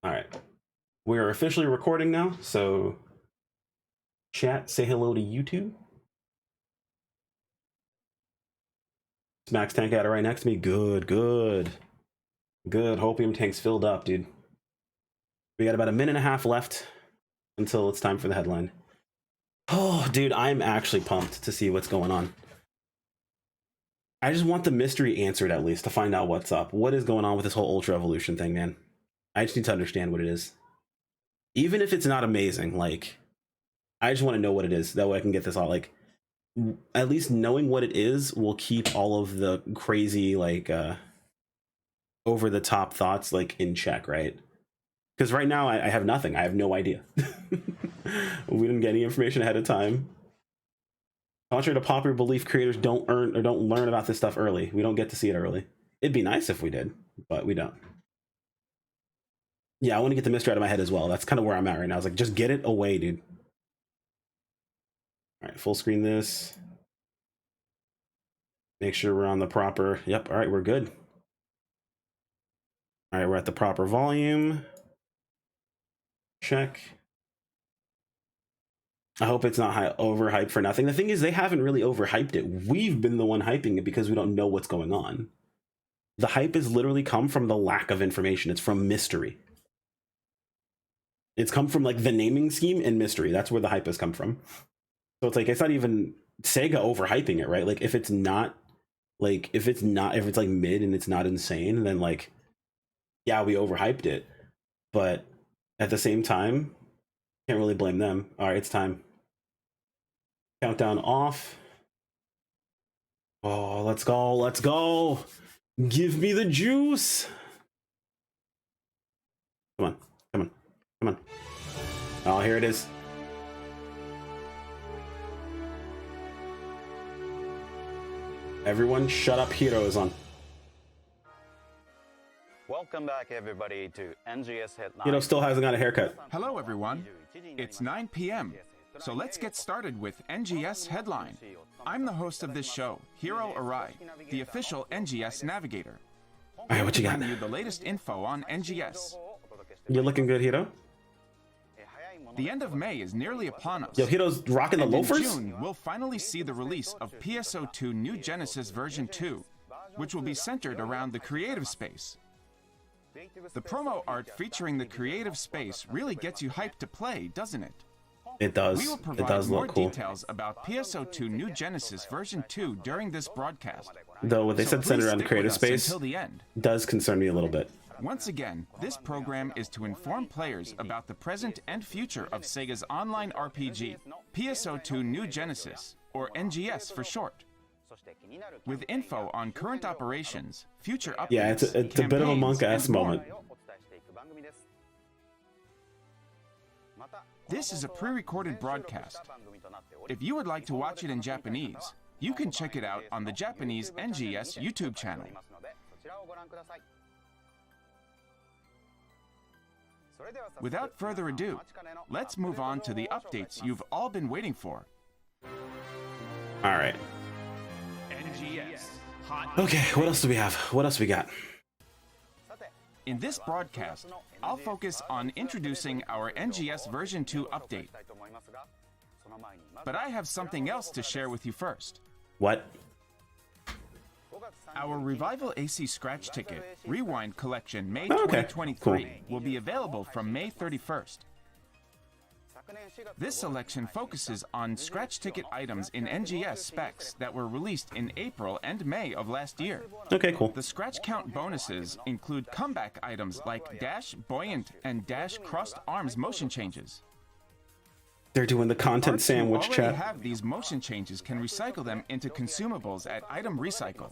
All right, we're officially recording now, so chat, say hello to YouTube. Max tank at it right next to me. Good. Hopium tank's filled up, dude. We got about a minute and a half left until it's time for the headline. Oh, dude, I'm actually pumped to see what's going on. I just want the mystery answered, at least, to find out what's up. What is going on with this whole Ultra Evolution thing, man? I just need to understand what it is. Even if it's not amazing, like, I just want to know what it is. That way I can get this all, like, at least knowing what it is will keep all of the crazy, like, over the top thoughts, like, in check, right? Because right now I have nothing. I have no idea. We didn't get any information ahead of time. Contrary to popular belief, creators don't learn about this stuff early. We don't get to see it early. It'd be nice if we did, but we don't. Yeah, I want to get the mystery out of my head as well. That's kind of where I'm at right now. I was like, just get it away, dude. All right, full screen this. Make sure we're on the proper. Yep. All right, we're good. All right, we're at the proper volume. Check. I hope it's not overhyped for nothing. The thing is, they haven't really overhyped it. We've been the one hyping it because we don't know what's going on. The hype has literally come from the lack of information. It's from mystery. It's come from like the naming scheme and mystery. That's where the hype has come from. So it's like, it's not even Sega overhyping it, right? Like if it's not like, if it's like mid and it's not insane, then like, yeah, we overhyped it. But at the same time, can't really blame them. All right, it's time. Countdown off. Oh, let's go. Let's go. Give me the juice. Come on. Come on. Come on. Oh, here it is. Everyone shut up. Hero is on. Welcome back, everybody, to NGS Headline. Hero still hasn't got a haircut. Hello, everyone. It's 9 p.m. So let's get started with NGS Headline. I'm the host of this show, Hiro Arai, the official NGS navigator. All right, what you got? Bring you the latest info on NGS. You're looking good, Hiro. The end of May is nearly upon us. Yo, Hiro's rocking the loafers? In June, we'll finally see the release of PSO2 New Genesis version 2, which will be centered around the creative space. The promo art featuring the creative space really gets you hyped to play, doesn't it? It does. We will It provide does more look cool. details about PSO2 New Genesis version 2 during this broadcast. Though what they said centered around the creative space until the end. does concern me a little bit. Once again, this program is to inform players about the present and future of Sega's online RPG, PSO2 New Genesis, or NGS for short. With info on current operations, future updates, Yeah, it's a bit of a monk-ass moment. This is a pre-recorded broadcast. If you would like to watch it in Japanese, you can check it out on the Japanese NGS YouTube channel. Without further ado, let's move on to the updates you've all been waiting for. All right. NGS. Okay, what else do we have? What else we got? In this broadcast, I'll focus on introducing our NGS version 2 update. But I have something else to share with you first. What? Our Revival AC Scratch Ticket Rewind Collection May Oh, okay. 2023 Cool. will be available from May 31st. This selection focuses on scratch ticket items in NGS specs that were released in April and May of last year. Okay, cool. The scratch count bonuses include comeback items like dash buoyant and dash crossed arms motion changes. They're doing the content Arts who sandwich already chat. have these motion changes can recycle them into consumables at Item Recycle.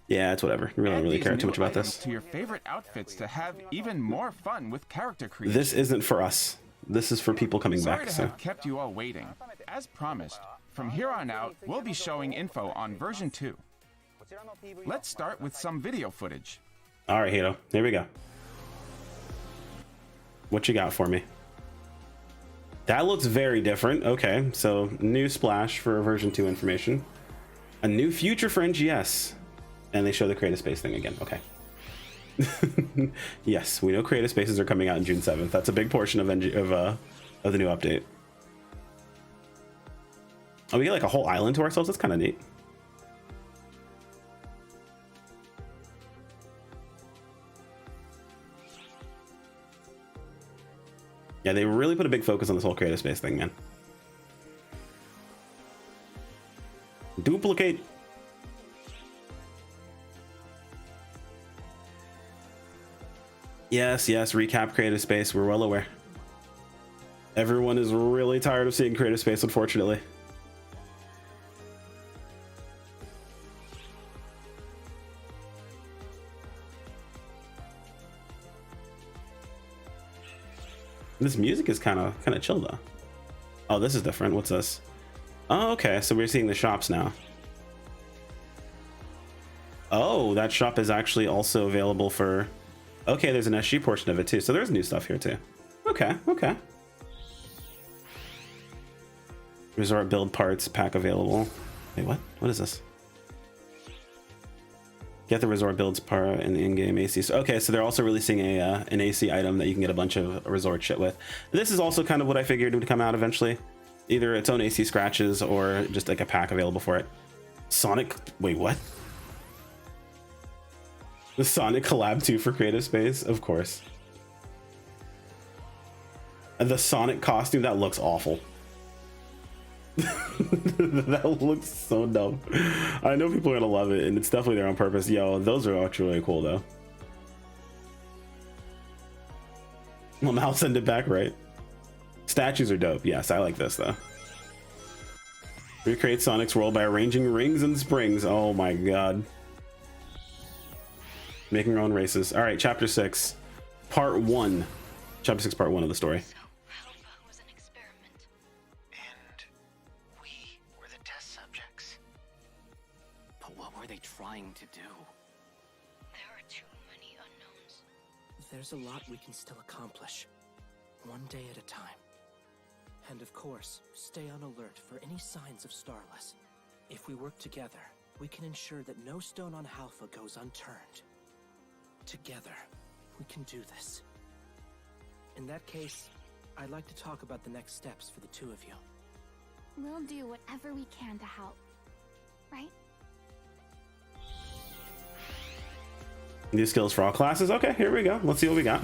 Yeah, it's whatever. We don't Add really these care too new much about items this. to your favorite outfits to have even more fun with character creation. This isn't for us. This is for people coming Sorry back. to So have kept you all waiting. As promised, from here on out, we'll be showing info on version 2. Let's start with some video footage. all right, Hito. Here we go. What you got for me? That looks very different. Okay, so new splash for version 2 information. A new future for NGS. And they show the creative space thing again. Okay. Yes, we know creative spaces are coming out on June 7th. That's a big portion of the new update. Oh, we get like a whole island to ourselves. That's kind of neat. Yeah, they really put a big focus on this whole creative space thing, man. Duplicate. Yes, recap creative space. We're well aware. Everyone is really tired of seeing creative space, unfortunately. This music is kind of chill though. Oh, this is different. What's this? Oh, okay. So we're seeing the shops now. Oh, that shop is actually also available for. Okay, there's an SG portion of it too. So there's new stuff here too. Okay. Resort build parts pack available. Wait, what? What is this? Get the resort builds part in the in-game AC. So, okay, so they're also releasing an AC item that you can get a bunch of resort shit with. This is also kind of what I figured would come out eventually. Either its own AC scratches or just like a pack available for it. Sonic, wait, what? The Sonic collab 2 for creative space? Of course. And the Sonic costume, that looks awful. That looks so dumb. I know people are gonna love it, and it's definitely there on purpose. Yo, those are actually really cool though. Well, I'll send it back, right? Statues are dope. Yes, I like this though. Recreate Sonic's world by arranging rings and springs. Oh my god. Making your own races. All right, chapter 6, part 1. Chapter 6, part 1 of the story. Trying to do. There are too many unknowns. There's a lot we can still accomplish, one day at a time. And of course, stay on alert for any signs of Starless. If we work together, we can ensure that no stone on Halpha goes unturned. Together, we can do this. In that case, I'd like to talk about the next steps for the two of you. We'll do whatever we can to help, right? New skills for all classes. Okay, here we go. Let's see what we got.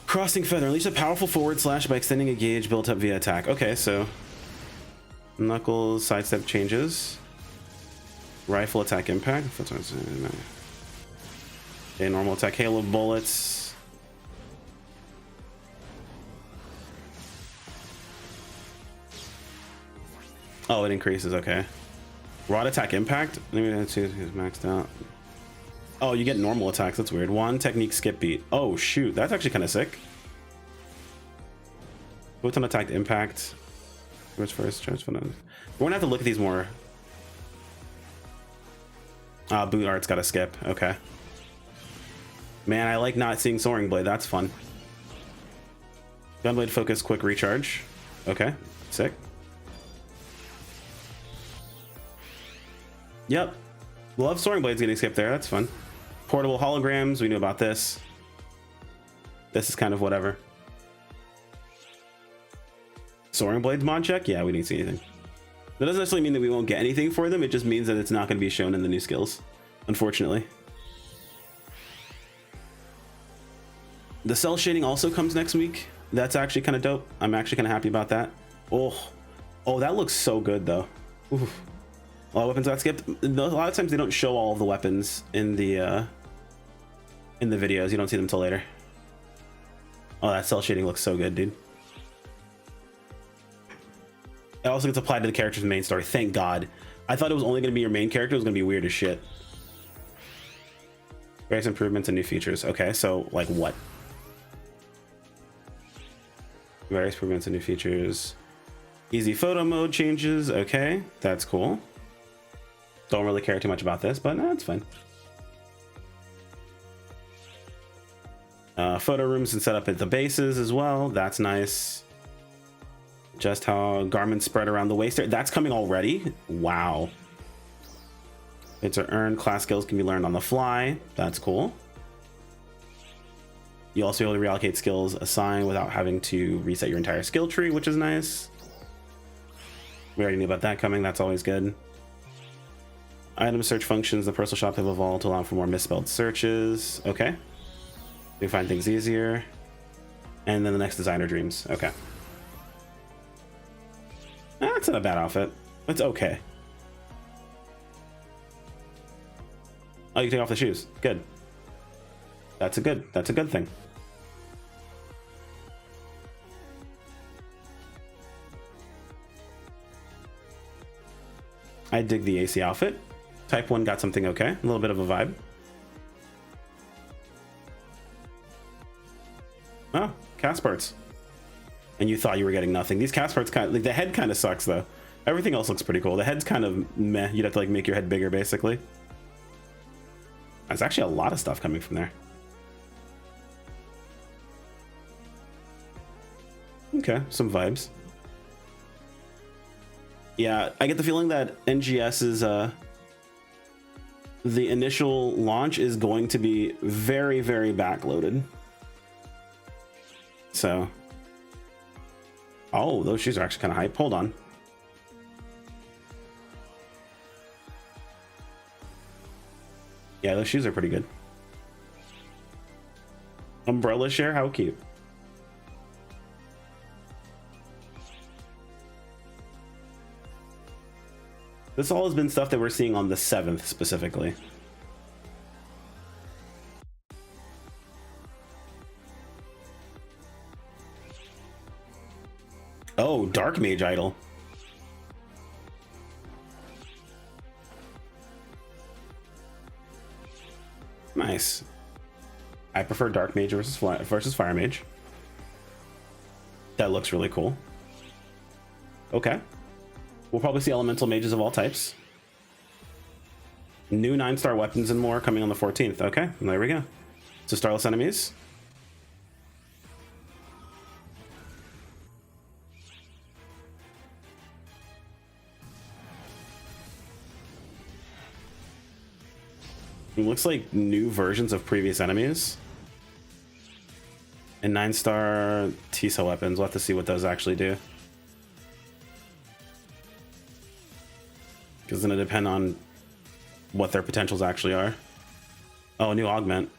Crossing Feather. Unleash a powerful forward slash by extending a gauge built up via attack. Okay, so Knuckles sidestep changes. Rifle attack impact. Okay, normal attack hail of bullets. Oh, it increases. Okay. Rod attack impact. Maybe that's maxed out. Oh, you get normal attacks. That's weird. One technique skip beat. Oh shoot, that's actually kind of sick. Photon attack impact. Which first charge photon. We're gonna have to look at these more. Boot art's got to skip. Okay. Man, I like not seeing soaring blade. That's fun. Gunblade focus quick recharge. Okay, sick. Yep. Love soaring blades getting skipped there. That's fun. Portable holograms. We knew about this. This is kind of whatever. Soaring blades mod check? Yeah, we didn't see anything. That doesn't necessarily mean that we won't get anything for them. It just means that it's not going to be shown in the new skills, unfortunately. The cell shading also comes next week. That's actually kind of dope. I'm actually kind of happy about that. Oh, that looks so good though. Oof. A lot of weapons got skipped. A lot of times they don't show all of the weapons in the videos. You don't see them till later. Oh, that cell shading looks so good, dude. It also gets applied to the character's main story. Thank God. I thought it was only going to be your main character. It was going to be weird as shit. Various improvements and new features. Okay, so like what? Various improvements and new features. Easy photo mode changes. Okay, that's cool. Don't really care too much about this, but no, it's fine. Photo rooms and set up at the bases as well. That's nice. Just how garments spread around the waist. That's coming already. Wow. It's are earned. Class skills can be learned on the fly. That's cool. You also able to reallocate skills assigned without having to reset your entire skill tree, which is nice. We already knew about that coming. That's always good. Item search functions. The personal shop have evolved to allow for more misspelled searches. Okay. We find things easier. And then the next designer dreams. Okay. That's not a bad outfit. It's okay. Oh, you take off the shoes. Good. That's a good thing. I dig the AC outfit. Type 1 got something okay. A little bit of a vibe. Oh, cast parts. And you thought you were getting nothing. These cast parts kind of, like, the head kind of sucks though. Everything else looks pretty cool. The head's kind of meh. You'd have to like make your head bigger basically. There's actually a lot of stuff coming from there. Okay, some vibes. Yeah, I get the feeling that NGS is the initial launch is going to be very, very backloaded. So, oh, those shoes are actually kind of hype. Hold on. Yeah, those shoes are pretty good. Umbrella share, how cute. This all has been stuff that we're seeing on the 7th specifically. Oh, Dark Mage Idol. Nice. I prefer Dark Mage versus Fire Mage. That looks really cool. Okay. We'll probably see elemental mages of all types. New 9-star weapons and more coming on the 14th. Okay, there we go. So starless enemies. It looks like new versions of previous enemies. And 9-star T-cell weapons. We'll have to see what those actually do. Because then it depends on what their potentials actually are. Oh, a new augment.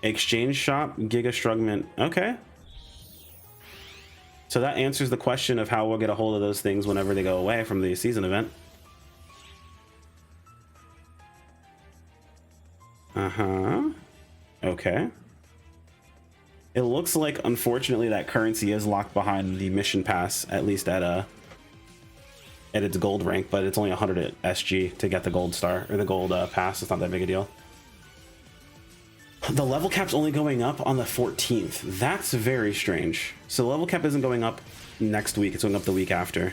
Exchange shop, Giga Strugment. Okay. So that answers the question of how we'll get a hold of those things whenever they go away from the season event. Uh-huh. Okay. It looks like, unfortunately, that currency is locked behind the mission pass, at least at its gold rank, but it's only 100 at SG to get the gold star, or the gold pass. It's not that big a deal. The level cap's only going up on the 14th. That's very strange. So the level cap isn't going up next week, it's going up the week after.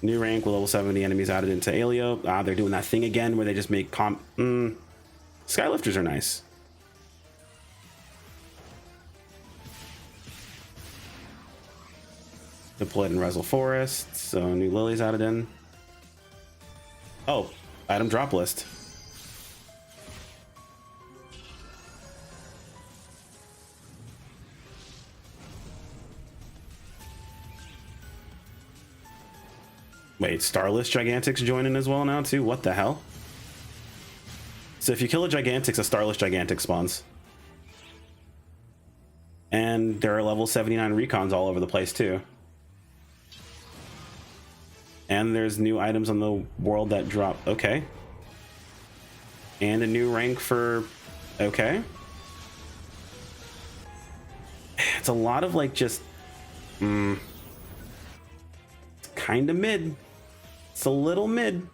New rank with level 70 enemies added into Alio. Ah, they're doing that thing again where they just make Skylifters are nice. Deployed in Rezel Forest, so new lilies added in. Oh, item drop list. Wait, Starless Gigantics joining as well now too? What the hell? So if you kill a Gigantix, a Starless Gigantic spawns. And there are level 79 recons all over the place too. And there's new items on the world that drop. Okay. And a new rank for... Okay. It's a lot of like just... kind of mid. It's a little mid.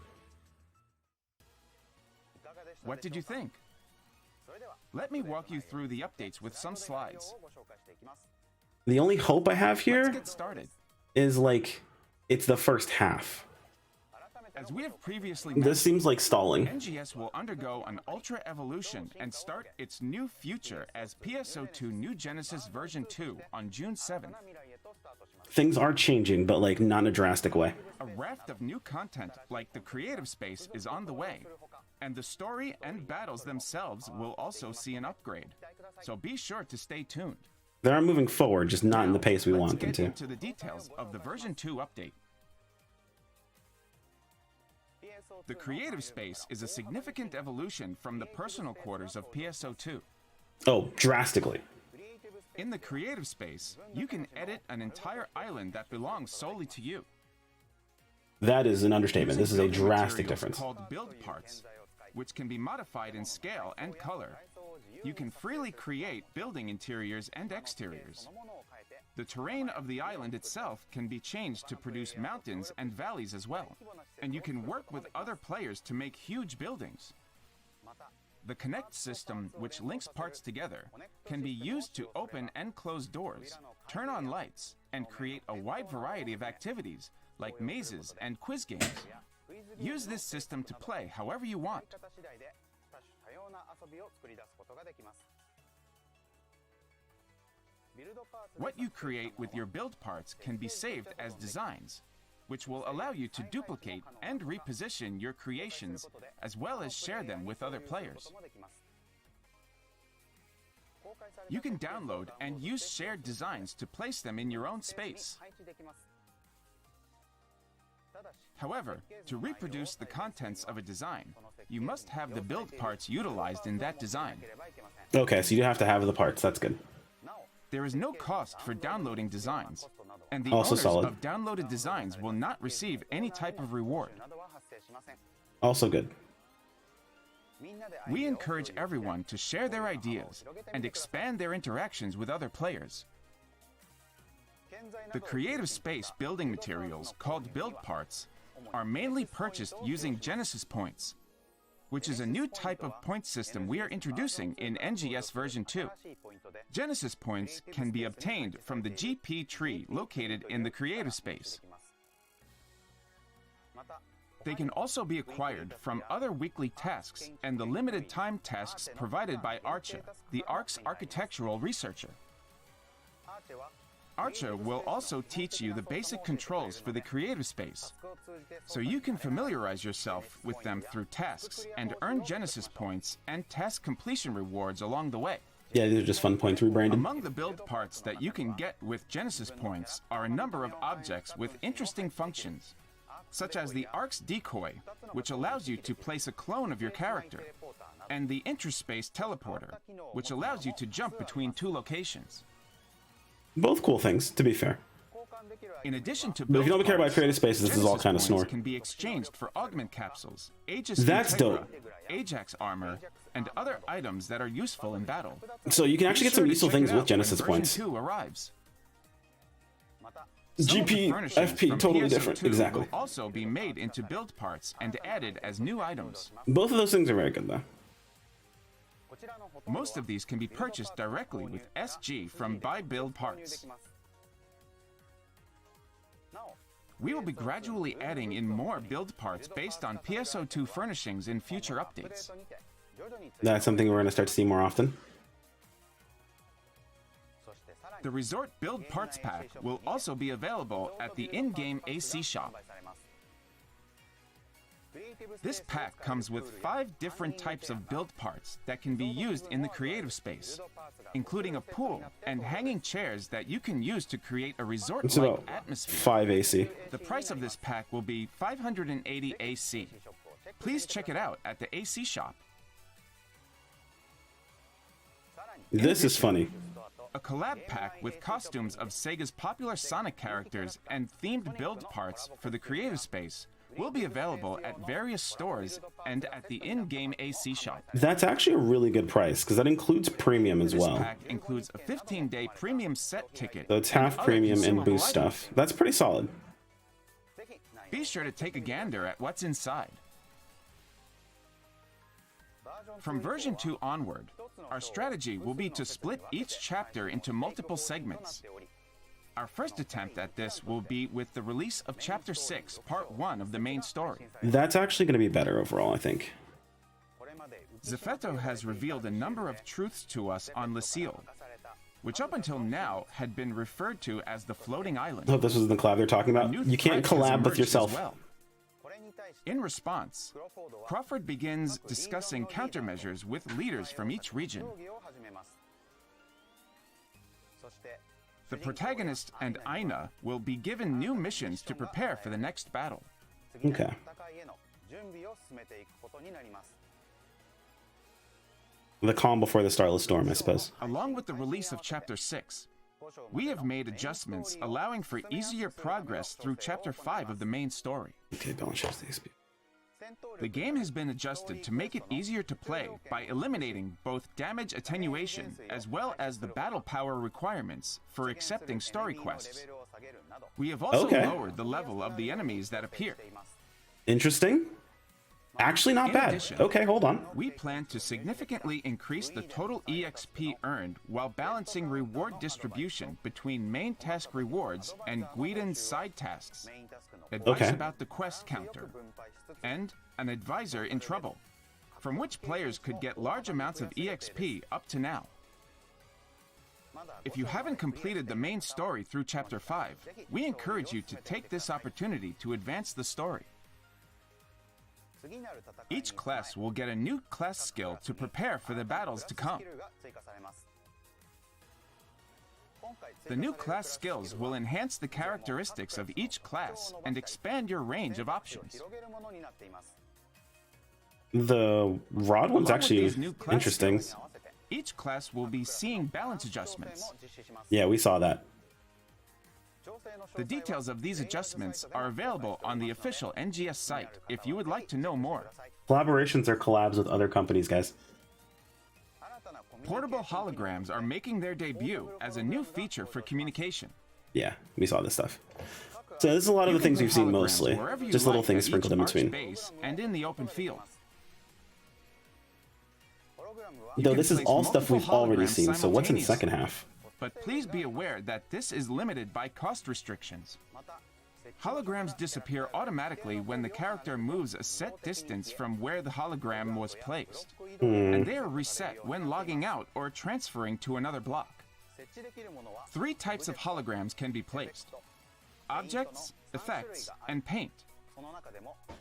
What did you think? Let me walk you through the updates with some slides. The only hope I have here Let's get started. is like it's the first half. As we have previously This mentioned, seems like stalling. NGS will undergo an ultra evolution and start its new future as PSO2 New Genesis version 2 on June 7th. things are changing, but like not in a drastic way. A raft of new content like the creative space is on the way, and the story and battles themselves will also see an upgrade. So be sure to stay tuned. They are moving forward, just not in the pace we Let's want them get to. into the details of the version 2 update. The creative space is a significant evolution from the personal quarters of PSO2. Oh, drastically. In the creative space, you can edit an entire island that belongs solely to you. That is an understatement. This is a Using drastic materials difference. called build parts, which can be modified in scale and color. You can freely create building interiors and exteriors. The terrain of the island itself can be changed to produce mountains and valleys as well, and you can work with other players to make huge buildings. The Connect system, which links parts together, can be used to open and close doors, turn on lights, and create a wide variety of activities, like mazes and quiz games. Use this system to play however you want. What you create with your build parts can be saved as designs, which will allow you to duplicate and reposition your creations, as well as share them with other players. You can download and use shared designs to place them in your own space. However, to reproduce the contents of a design, you must have the build parts utilized in that design. Okay, so you have to have the parts. That's good. There is no cost for downloading designs, and the Also owners solid. of downloaded designs will not receive any type of reward. Also good. We encourage everyone to share their ideas and expand their interactions with other players. The creative space building materials, called build parts, are mainly purchased using Genesis points, which is a new type of point system we are introducing in NGS version 2. Genesis points can be obtained from the GP tree located in the creative space. They can also be acquired from other weekly tasks and the limited time tasks provided by Archa, the ARC's architectural researcher. Archa will also teach you the basic controls for the creative space, so you can familiarize yourself with them through tasks and earn Genesis points and task completion rewards along the way. Yeah, these are just fun points rebranded. Among the build parts that you can get with Genesis points are a number of objects with interesting functions, such as the ARC's decoy, which allows you to place a clone of your character, and the interspace teleporter, which allows you to jump between two locations. Both cool things, to be fair. In addition to But if you don't build care about parts, creative spaces, this is all Genesis kind of points snore. can be exchanged for augment capsules, Aegis That's Integra, dope. Ajax armor, and other items that are useful in battle. So you can actually Be get some sure to useful check things it with out Genesis when version points. 2 arrives. Some of the GP, furnishings FP, from totally PSO2 different. Exactly. will also be made into build parts and added as new items. Both of those things are very good, though. Most of these can be purchased directly with SG from Buy Build Parts. We will be gradually adding in more build parts based on PSO2 furnishings in future updates. That's something we're going to start to see more often. The Resort Build Parts Pack will also be available at the in-game AC shop. This pack comes with 5 different types of build parts that can be used in the creative space, including a pool and hanging chairs that you can use to create a It's resort-like about atmosphere. 5 AC. The price of this pack will be 580 AC. Please check it out at the AC shop. This is funny. A collab pack with costumes of Sega's popular Sonic characters and themed build parts for the creative space will be available at various stores and at the in-game AC shop. That's actually a really good price, because that includes premium as This well. pack includes a 15-day premium set ticket. So it's and half other premium and consumable boost items. stuff. That's pretty solid. Be sure to take a gander at what's inside. From version 2 onward, our strategy will be to split each chapter into multiple segments. Our first attempt at this will be with the release of Chapter 6, Part 1 of the main story. That's actually going to be better overall, I think. Zepheto has revealed a number of truths to us on Lucille. which up until now had been referred to as the floating island. I hope this was the collab they're talking A about. new You can't threat has collab with emerged as yourself. well. In response, Crawford begins discussing countermeasures with leaders from each region. The protagonist and Aina will be given new missions to prepare for the next battle. Okay. The calm before the starless storm, I suppose. Along with the release of Chapter 6, we have made adjustments allowing for easier progress through Chapter 5 of the main story. Okay, balance shifts the XP. The game has been adjusted to make it easier to play by eliminating both damage attenuation as well as the battle power requirements for accepting story quests. We have also lowered the level of the enemies that appear. Interesting. Actually not In bad. addition, Okay, hold on. We plan to significantly increase the total EXP earned while balancing reward distribution between main task rewards and Guidan's side tasks, advice about the quest counter, and an advisor in trouble, from which players could get large amounts of EXP up to now. If you haven't completed the main story through Chapter 5, we encourage you to take this opportunity to advance the story. Each class will get a new class skill to prepare for the battles to come. The new class skills will enhance the characteristics of each class and expand your range of options. The rod one's actually these new class interesting. skills, each class will be seeing balance adjustments. Yeah, we saw that. The details of these adjustments are available on the official NGS site if you would like to know more. Collaborations are collabs with other companies, guys. Portable holograms are making their debut as a new feature for communication. Yeah, we saw this stuff. So this is a lot of the things we've seen mostly. Just little things sprinkled in between. Base and in the open field. Though this is all stuff we've already seen, so what's in the second simultaneously. half? But please be aware that this is limited by cost restrictions. Holograms disappear automatically when the character moves a set distance from where the hologram was placed, and they are reset when logging out or transferring to another block. 3 types of holograms can be placed: objects, effects, and paint.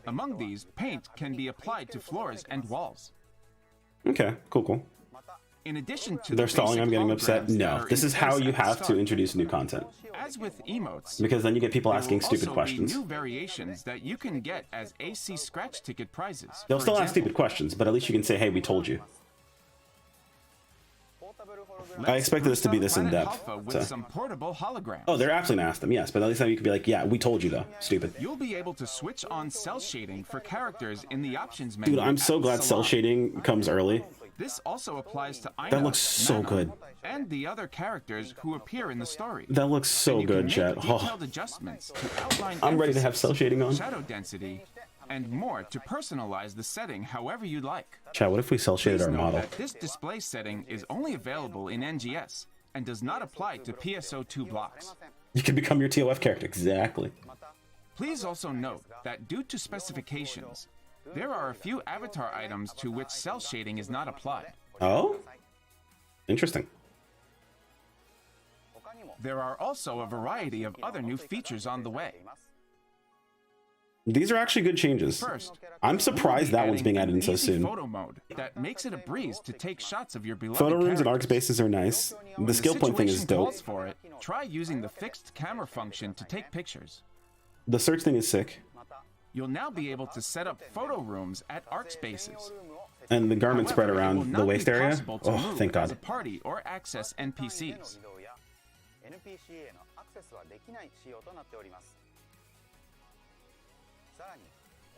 Among these, paint can be applied to floors and walls. Okay, cool. In addition to They're the stalling, basic I'm getting upset. holograms that No, are this in is how place you at the have to start. introduce new content. As with emotes, Because then you get people there asking will stupid also questions. be new variations that you can get as AC scratch ticket prizes. They'll For still ask example, stupid questions, but at least you can say, hey, we told you. let's I expected this to be boost this up Planet in-depth, Alpha with so. some portable holograms. Oh, they're absolutely gonna ask them, yes, but at least now you could be like, yeah, we told you though, stupid. You'll be able to switch on cell shading for characters in the options menu. Dude, I'm so at glad cell Salon. shading comes early. This also applies to Aina, That looks so Nana, good. and the other characters who appear in the story. That looks so And you can good, make chat. detailed Oh, adjustments to outline I'm ready to have emphasis, cell shading on. shadow density, and more to personalize the setting however you'd like. Chat, what if we cell shaded Please our note model? that this display setting is only available in NGS and does not apply to PSO2 blocks. You can become your TOF character, exactly. Please also note that due to specifications, there are a few avatar items to which cell shading is not applied. Oh? Interesting. There are also a variety of other new features on the way. These are actually good changes. First, I'm surprised that one's adding being added in an so easy soon. photo mode that makes it a breeze to take shots of your beloved Photo rooms and arc characters. spaces are nice. When The skill point thing is situation dope. calls for it, try using the fixed camera function to take pictures. The search thing is sick. You'll now be able to set up photo rooms at arc spaces. And the garment spread However, it will around not the be waist area. possible to Oh, move thank as a God. party or access NPCs.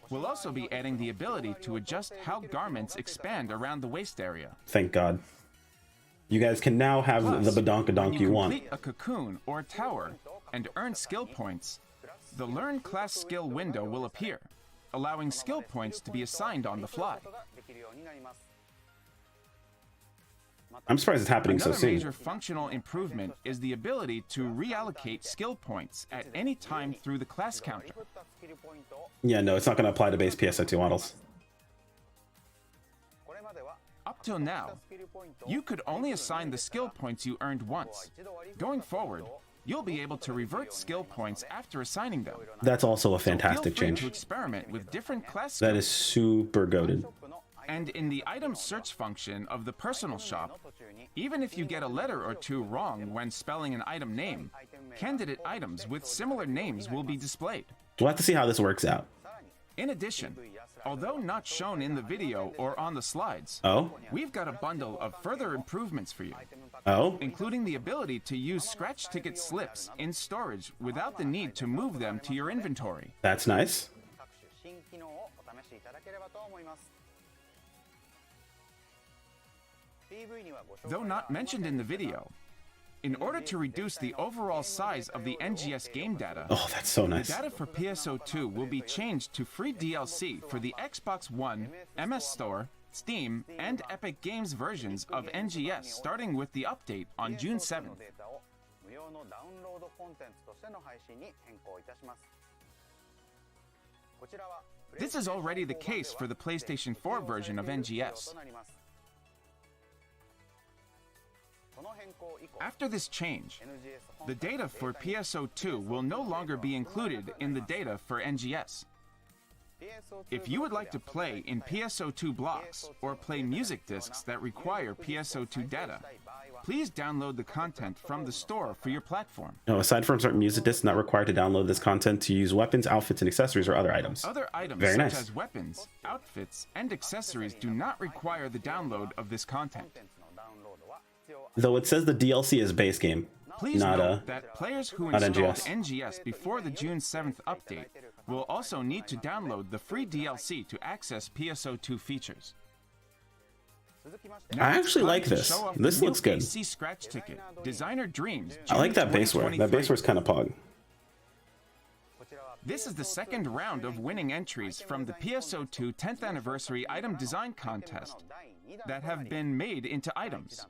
We'll also be adding the ability to adjust how garments expand around the waist area. Thank God. You guys can now have Plus, the badonkadonk when you want. complete a cocoon or tower and earn skill points, the Learn Class Skill window will appear, allowing skill points to be assigned on the fly. I'm surprised it's happening so Another soon. major functional improvement is the ability to reallocate skill points at any time through the class counter. Yeah, no, it's not going to apply to base PSO2 models. Up till now, you could only assign the skill points you earned once. Going forward, you'll be able to revert skill points after assigning them. That's also a So fantastic feel free change. to experiment with different class That skills. is super goated. And in the item search function of the personal shop, even if you get a letter or two wrong when spelling an item name, candidate items with similar names will be displayed. We'll have to see how this works out. In addition, although not shown in the video or on the slides, Oh? we've got a bundle of further improvements for you, Oh? including the ability to use scratch ticket slips in storage without the need to move them to your inventory. That's nice. Though not mentioned in the video, in order to reduce the overall size of the NGS game data, Oh, that's so the nice. data for PSO2 will be changed to free DLC for the Xbox One, MS Store, Steam, and Epic Games versions of NGS, starting with the update on June 7th. This is already the case for the PlayStation 4 version of NGS. After this change, the data for PSO2 will no longer be included in the data for NGS. If you would like to play in PSO2 blocks or play music discs that require PSO2 data, please download the content from the store for your platform. No, aside from certain music discs, not required to download this content to use weapons, outfits, and accessories or other items. Other items Very such nice. as weapons, outfits, and accessories do not require the download of this content. Though it says the DLC is base game. Please Not, note that players who not installed NGS. NGS before the June 7th update will also need to download the free DLC to access PSO2 features. Now I it's actually time like to this. show off This the new looks good. AC scratch ticket, Designer Dreams. I like June that baseware. That 2023. baseware's kind of pog. This is the second round of winning entries from the PSO2 10th Anniversary Item Design Contest that have been made into items.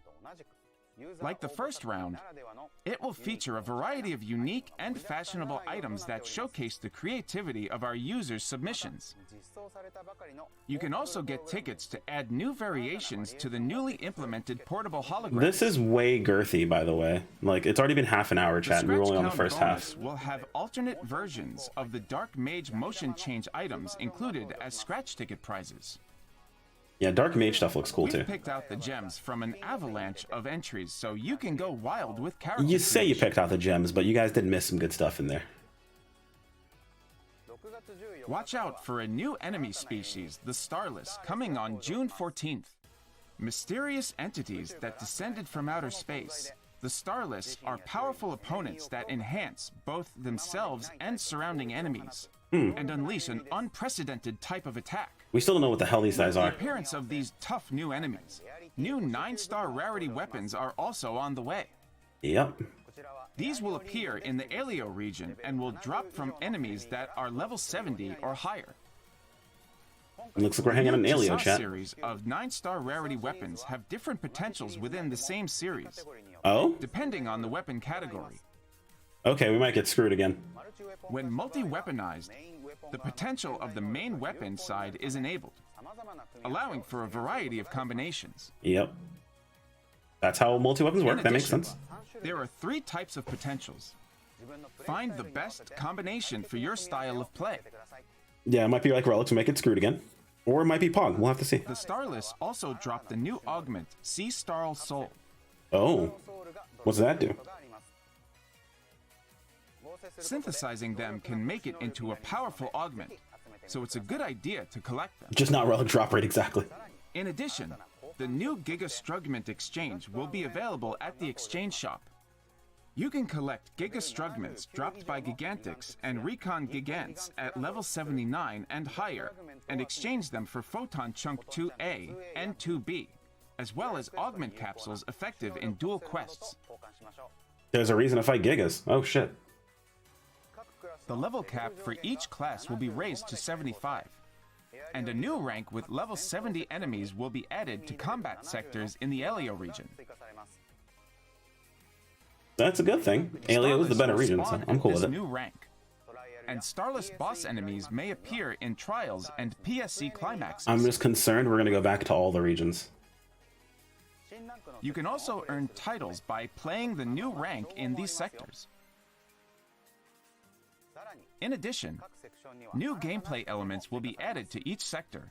Like the first round, it will feature a variety of unique and fashionable items that showcase the creativity of our users' submissions. You can also get tickets to add new variations to the newly implemented portable hologram. This is way girthy, by the way. Like, it's already been half an hour, chat, and we're only on the first half. Will have alternate versions of the Dark Mage motion change items included as scratch ticket prizes. Yeah, Dark Mage stuff looks cool, too. We've picked out the gems from an avalanche of entries, so you can go wild with character You say you creation. picked out the gems, but you guys did miss some good stuff in there. Watch out for a new enemy species, the Starless, coming on June 14th. Mysterious entities that descended from outer space, the Starless are powerful opponents that enhance both themselves and surrounding enemies, and unleash an unprecedented type of attack. We still don't know what the hell these guys The are. appearance of these tough new enemies. New 9-star rarity weapons are also on the way. Yep. These will appear in the Alio region and will drop from enemies that are level 70 or higher. Looks like we're hanging on an Alio, Jigsaw chat. series of 9-star rarity weapons have different potentials within the same series, Oh? depending on the weapon category. Okay, we might get screwed again. When multi-weaponized, the potential of the main weapon side is enabled, allowing for a variety of combinations. Yep. That's how multi-weapons work. In That makes addition, sense. There are 3 types of potentials. Find the best combination for your style of play. Yeah, it might be like Relics, make it screwed again. Or it might be Pog. We'll have to see. The Starless also dropped the new augment, Sea Starl Soul. Oh. What's that do? Synthesizing them can make it into a powerful augment, so it's a good idea to collect them. Just not Relic drop rate exactly. In addition, the new Giga Strugment exchange will be available at the exchange shop. You can collect Giga Strugments dropped by Gigantics and Recon Gigants at level 79 and higher, and exchange them for Photon Chunk 2A and 2B, as well as augment capsules effective in dual quests. There's a reason to fight Gigas. Oh shit. The level cap for each class will be raised to 75, and a new rank with level 70 enemies will be added to combat sectors in the Alio region. That's a good thing. Alio is the better region, so I'm cool with it. New rank. And Starless boss enemies may appear in trials and PSC climaxes. I'm just concerned we're gonna go back to all the regions. You can also earn titles by playing the new rank in these sectors. In addition, new gameplay elements will be added to each sector.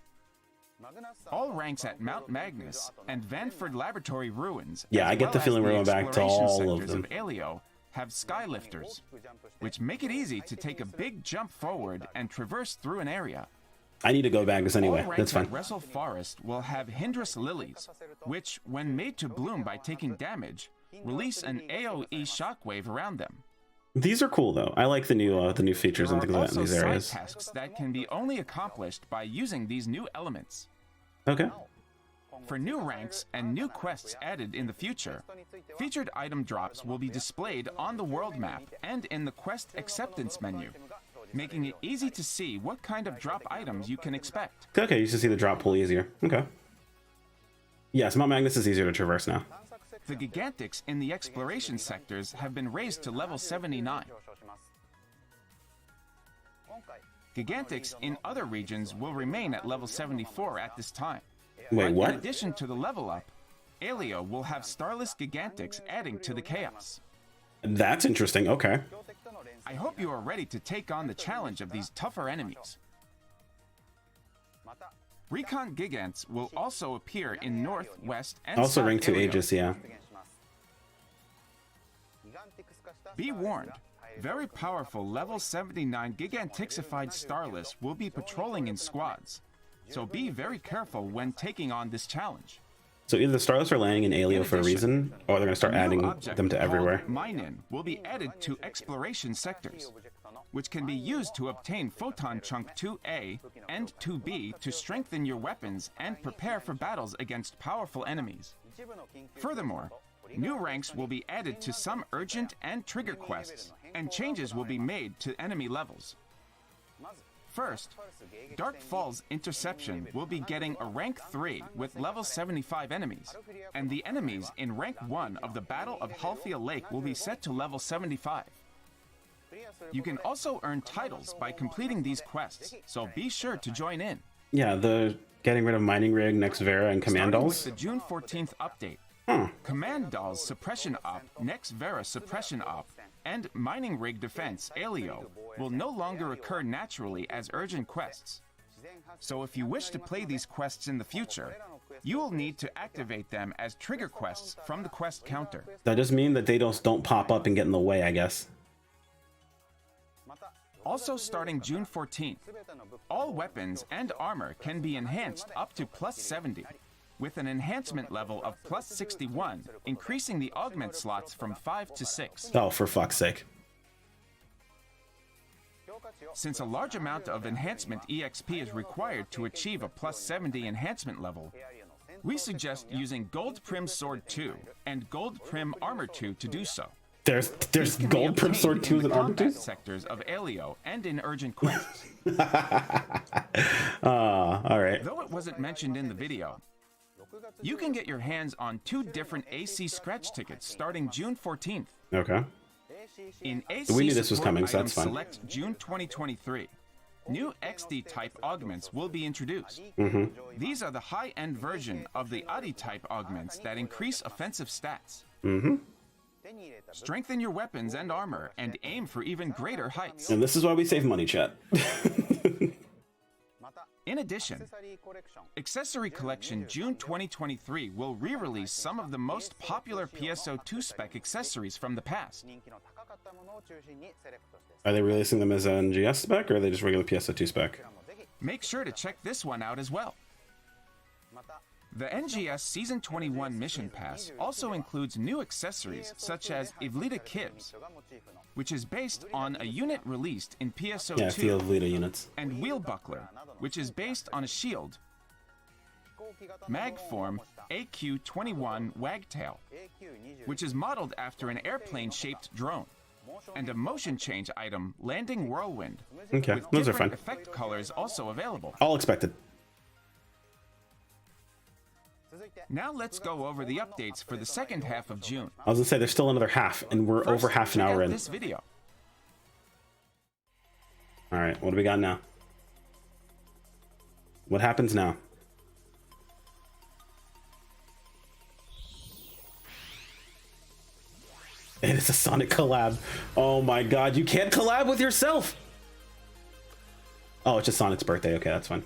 All ranks at Mount Magnus and Vanford Laboratory Ruins, Yeah, as I get well the as feeling we're going back to exploration all of sectors them. Alio have skylifters, which make it easy to take a big jump forward and traverse through an area. I need to go back this anyway. All That's ranks at fine. Wrestle Forest will have Hindress lilies, which, when made to bloom by taking damage, release an AoE shockwave around them. These are cool though. I like the new features and There things are like that in also these side areas. tasks that can be only accomplished by using these new elements. Okay. For new ranks and new quests added in the future, featured item drops will be displayed on the world map and in the quest acceptance menu, making it easy to see what kind of drop items you can expect. Okay, you should see the drop pool easier. Okay. Yes, Mount Magnus is easier to traverse now. The Gigantics in the exploration sectors have been raised to level 79. Gigantics in other regions will remain at level 74 at this time. Wait, In what? addition to the level up, Alio will have Starless Gigantics adding to the chaos. That's interesting. Okay. I hope you are ready to take on the challenge of these tougher enemies. Recon Gigants will also appear in North, West, and Also South rank 2 Alio. Aegis, yeah. Be warned, very powerful level 79 Gigantixified Starless will be patrolling in squads, so be very careful when taking on this challenge. So either the Starless are landing in Alio for a reason, or they're going to start A new adding object them to called everywhere. Mine-In will be added to exploration sectors, which can be used to obtain Photon Chunk 2A and 2B to strengthen your weapons and prepare for battles against powerful enemies. Furthermore, new ranks will be added to some urgent and trigger quests, and changes will be made to enemy levels. First, Dark Falls Interception will be getting a rank 3 with level 75 enemies, and the enemies in rank 1 of the Battle of Halfia Lake will be set to level 75. You can also earn titles by completing these quests, so be sure to join in. Yeah, the getting rid of Mining Rig, Next Vera, and Command Starting with Dolls. the June 14th update, Command Dolls Suppression Op, Next Vera Suppression Op, and Mining Rig Defense Alio will no longer occur naturally as urgent quests. So if you wish to play these quests in the future, you will need to activate them as trigger quests from the quest counter. That just mean that they don't pop up and get in the way, I guess. Also starting June 14th, all weapons and armor can be enhanced up to plus 70, with an enhancement level of plus 61, increasing the augment slots from 5 to 6. Oh, for fuck's sake. Since a large amount of enhancement EXP is required to achieve a plus 70 enhancement level, we suggest using Gold Prim Sword 2 and Gold Prim Armor 2 to do so. There's These can be Gold Prim obtained Sword in 2s the and Armor combat 2s? sectors of Alio and in urgent quests. Alright. Though it wasn't mentioned in the video, you can get your hands on 2 different AC scratch tickets starting June 14th. Okay. In AC We knew this was support coming, so items that's fine. Select June 2023. New XD-type augments will be introduced. These are the high-end version of the ADI-type augments that increase offensive stats. Strengthen your weapons and armor and aim for even greater heights. And this is why we save money, chat. In addition, Accessory Collection June 2023 will re-release some of the most popular PSO2 spec accessories from the past. Are they releasing them as an NGS spec, or are they just regular PSO2 spec? Make sure to check this one out as well. The NGS Season 21 Mission Pass also includes new accessories such as Ivlita Kibs, which is based on a unit released in PSO2, Yeah, Field Leader units. and Wheel Buckler, which is based on a shield, Magform AQ-21 Wagtail, which is modeled after an airplane-shaped drone, and a motion change item, Landing Whirlwind, Okay, with those are different fine. effect colors also available. All expected. Now let's go over the updates for the second half of June. I was gonna say there's still another half, and we're First, over half an check hour out in. this video. Alright, what do we got now? What happens now? And it's a Sonic collab. Oh my god, you can't collab with yourself. Oh, it's just Sonic's birthday. Okay, that's fine.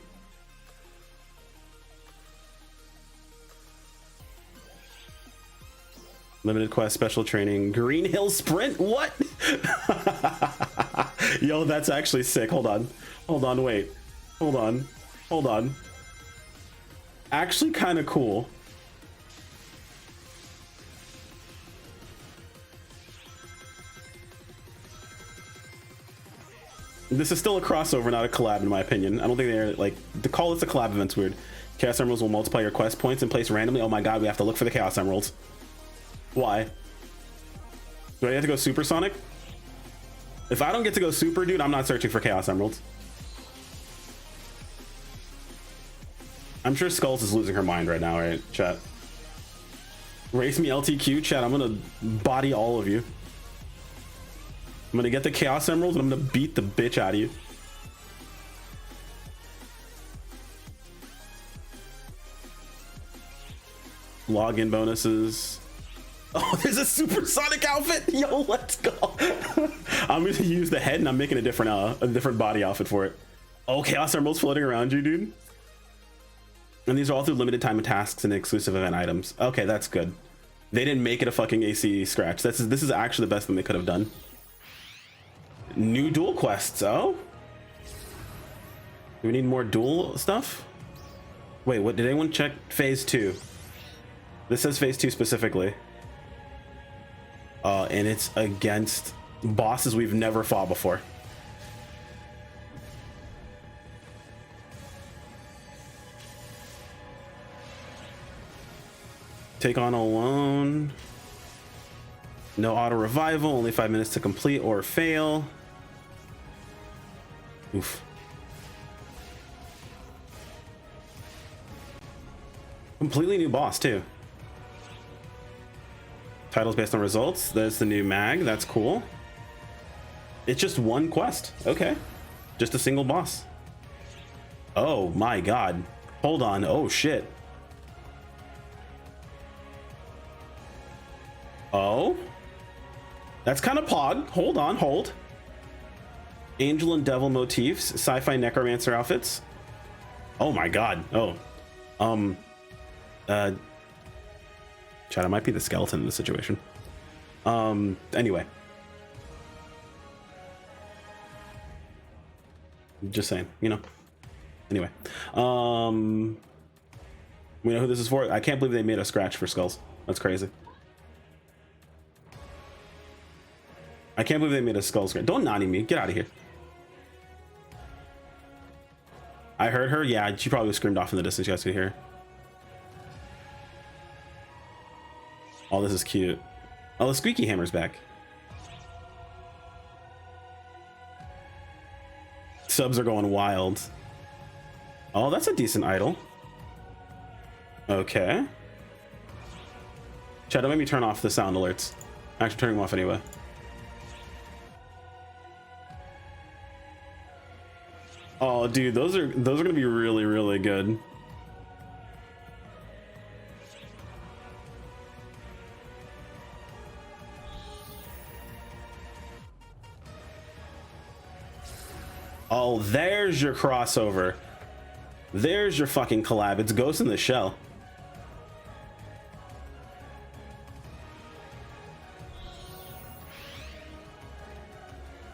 Limited quest, special training, Green Hill Sprint. What? Yo, that's actually sick. Hold on. Hold on, wait. Hold on. Hold on. Actually kind of cool. This is still a crossover, not a collab, in my opinion. I don't think they're like, to call this a collab event's weird. Chaos Emeralds will multiply your quest points and place randomly. Oh my god, we have to look for the Chaos Emeralds. Why? Do I have to go Supersonic? If I don't get to go Super, dude, I'm not searching for Chaos Emeralds. I'm sure Skulls is losing her mind right now, right, chat? Race me LTQ, chat. I'm gonna body all of you. I'm gonna get the Chaos Emeralds and I'm gonna beat the bitch out of you. Login bonuses. Oh, there's a Supersonic outfit. Yo, let's go. I'm gonna use the head and I'm making a different body outfit for it. Oh, Chaos Emeralds floating around you, dude. And these are all through limited time tasks and exclusive event items. Okay, that's good. They didn't make it a fucking AC scratch. This is actually the best thing they could have done. New duel quests. Oh, do we need more duel stuff? Wait, what? Did anyone check phase 2? This says phase 2 specifically. And it's against bosses we've never fought before. Take on alone. No auto revival, only 5 minutes to complete or fail. Oof. Completely new boss too. Titles based on results. There's the new mag. That's cool. It's just one quest. Okay. Just a single boss. Oh my god. Hold on. Oh shit. Oh. That's kind of pog. Hold on. Hold. Angel and devil motifs. Sci-fi necromancer outfits. Oh my god. Oh. Chad, I might be the skeleton in this situation. Anyway. Just saying, you know. Anyway. We know who this is for. I can't believe they made a scratch for skulls. That's crazy. I can't believe they made a skull scratch. Don't naughty me. Get out of here. I heard her. Yeah, she probably screamed off in the distance. You guys could hear her. Oh, this is cute. Oh, the squeaky hammer's back. Subs are going wild. Oh, that's a decent idol. Okay. Chad, don't make me turn off the sound alerts. I'm actually turning them off anyway. Oh, dude, those are gonna be really, really good. Oh, there's your crossover. There's your fucking collab. It's Ghost in the Shell.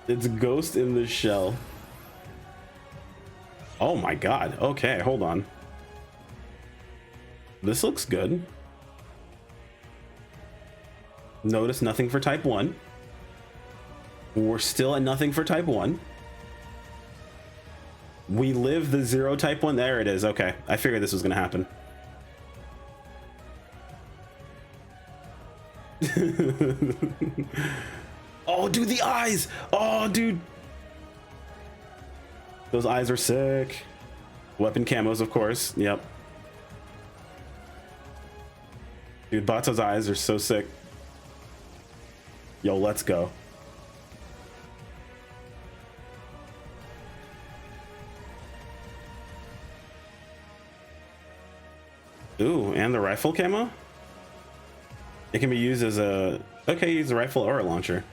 It's Ghost in the Shell. Oh my god. Okay, hold on. This looks good. Notice nothing for type 1. We're still at nothing for type 1. We live the 0 type 1. There it is. Okay, I figured this was gonna happen. Oh, dude, the eyes. Oh, dude. Those eyes are sick. Weapon camos, of course. Yep. Dude, Bato's eyes are so sick. Yo, let's go. Ooh, and the rifle camo? It can be used as a... Okay, use a rifle or a launcher.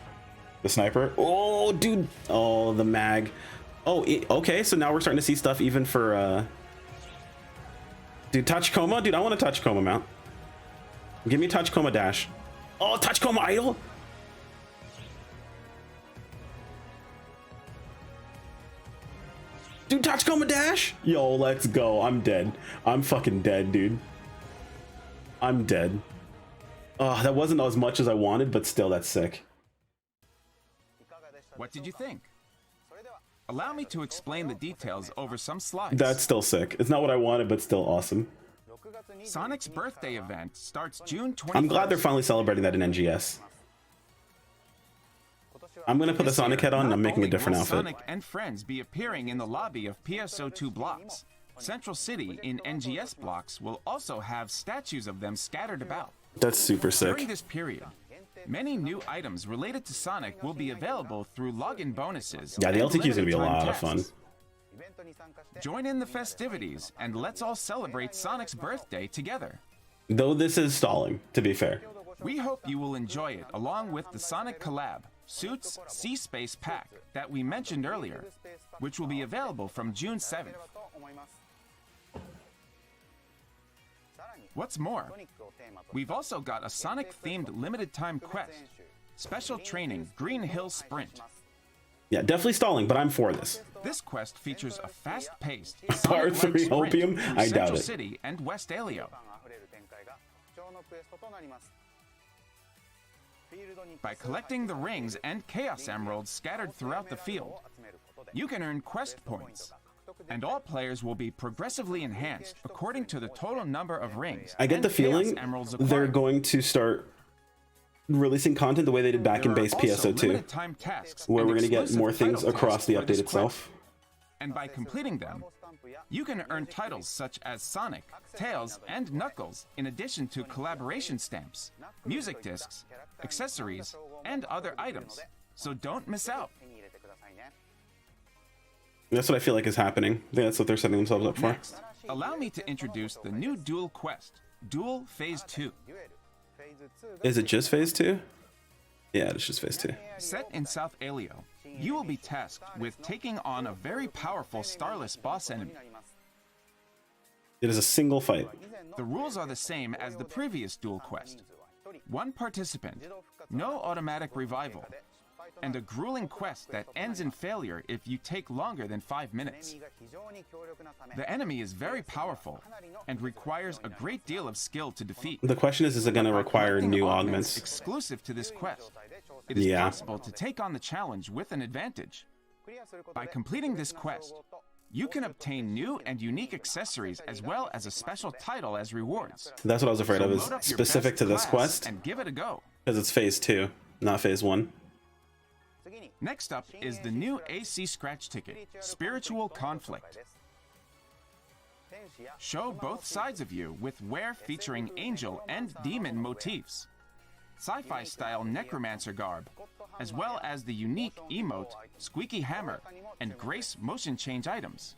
The sniper. Oh, dude. Oh, the mag. Oh, okay, so now we're starting to see stuff even for... Dude, touch coma? Dude, I want a touch coma mount. Give me touch coma dash. Oh, touch coma idle? Dude, touch coma dash? Yo, let's go. I'm dead. I'm fucking dead, dude. I'm dead. Oh, that wasn't as much as I wanted, but still, that's sick. What did you think? Allow me to explain the details over some slides. That's still sick. It's not what I wanted, but still awesome. Sonic's birthday event starts June 21st. I'm glad they're finally celebrating that in NGS. I'm gonna put the Sonic head on and I'm making a different outfit. Sonic and friends be appearing in the lobby of PSO2 blocks. Central City in NGS blocks will also have statues of them scattered about. That's super sick. During this period, many new items related to Sonic will be available through login bonuses. Yeah, the and LTQ is gonna be a limited-time lot of fun. tests. Join in the festivities and let's all celebrate Sonic's birthday together. Though this is stalling, to be fair. We hope you will enjoy it along with the Sonic collab, Suits Sea Space Pack, that we mentioned earlier, which will be available from June 7th. What's more, we've also got a Sonic-themed limited-time quest, Special Training Green Hill Sprint. Yeah, definitely stalling, but I'm for this. This quest features a fast-paced Part 3 opium? I doubt Central it. City and West Alio. By collecting the rings and Chaos Emeralds scattered throughout the field, you can earn quest points, and all players will be progressively enhanced according to the total number of rings. I get and the Chaos feeling Emeralds they're acquired. going to start releasing content the way they did back in There are base also PSO2, limited-time tasks where and we're going to get exclusive more things title across tasks the for update this itself. quest. And by completing them, you can earn titles such as Sonic, Tails, and Knuckles, in addition to collaboration stamps, music discs, accessories, and other items. So don't miss out. That's what I feel like is happening. I think that's what they're setting themselves up for. Next, allow me to introduce the new Duel quest, Duel Phase 2. Is it just phase 2? Yeah, it's just phase 2. Set in South Alio, you will be tasked with taking on a very powerful starless boss enemy. It is a single fight. The rules are the same as the previous Duel quest. One participant, no automatic revival, and a grueling quest that ends in failure if you take longer than 5 minutes. The enemy is very powerful and requires a great deal of skill to defeat. The question is it going to require Collecting new augments augments? exclusive to this quest, it is Yeah. possible to take on the challenge with an advantage. By completing this quest, you can obtain new and unique accessories as well as a special title as rewards. That's what I was afraid of, So is load up your specific best to this class quest, and give it a go. because it's phase 2, not phase 1. Next up is the new AC Scratch ticket, Spiritual Conflict. Show both sides of you with wear featuring angel and demon motifs, sci-fi style necromancer garb, as well as the unique emote, squeaky hammer, and grace motion change items.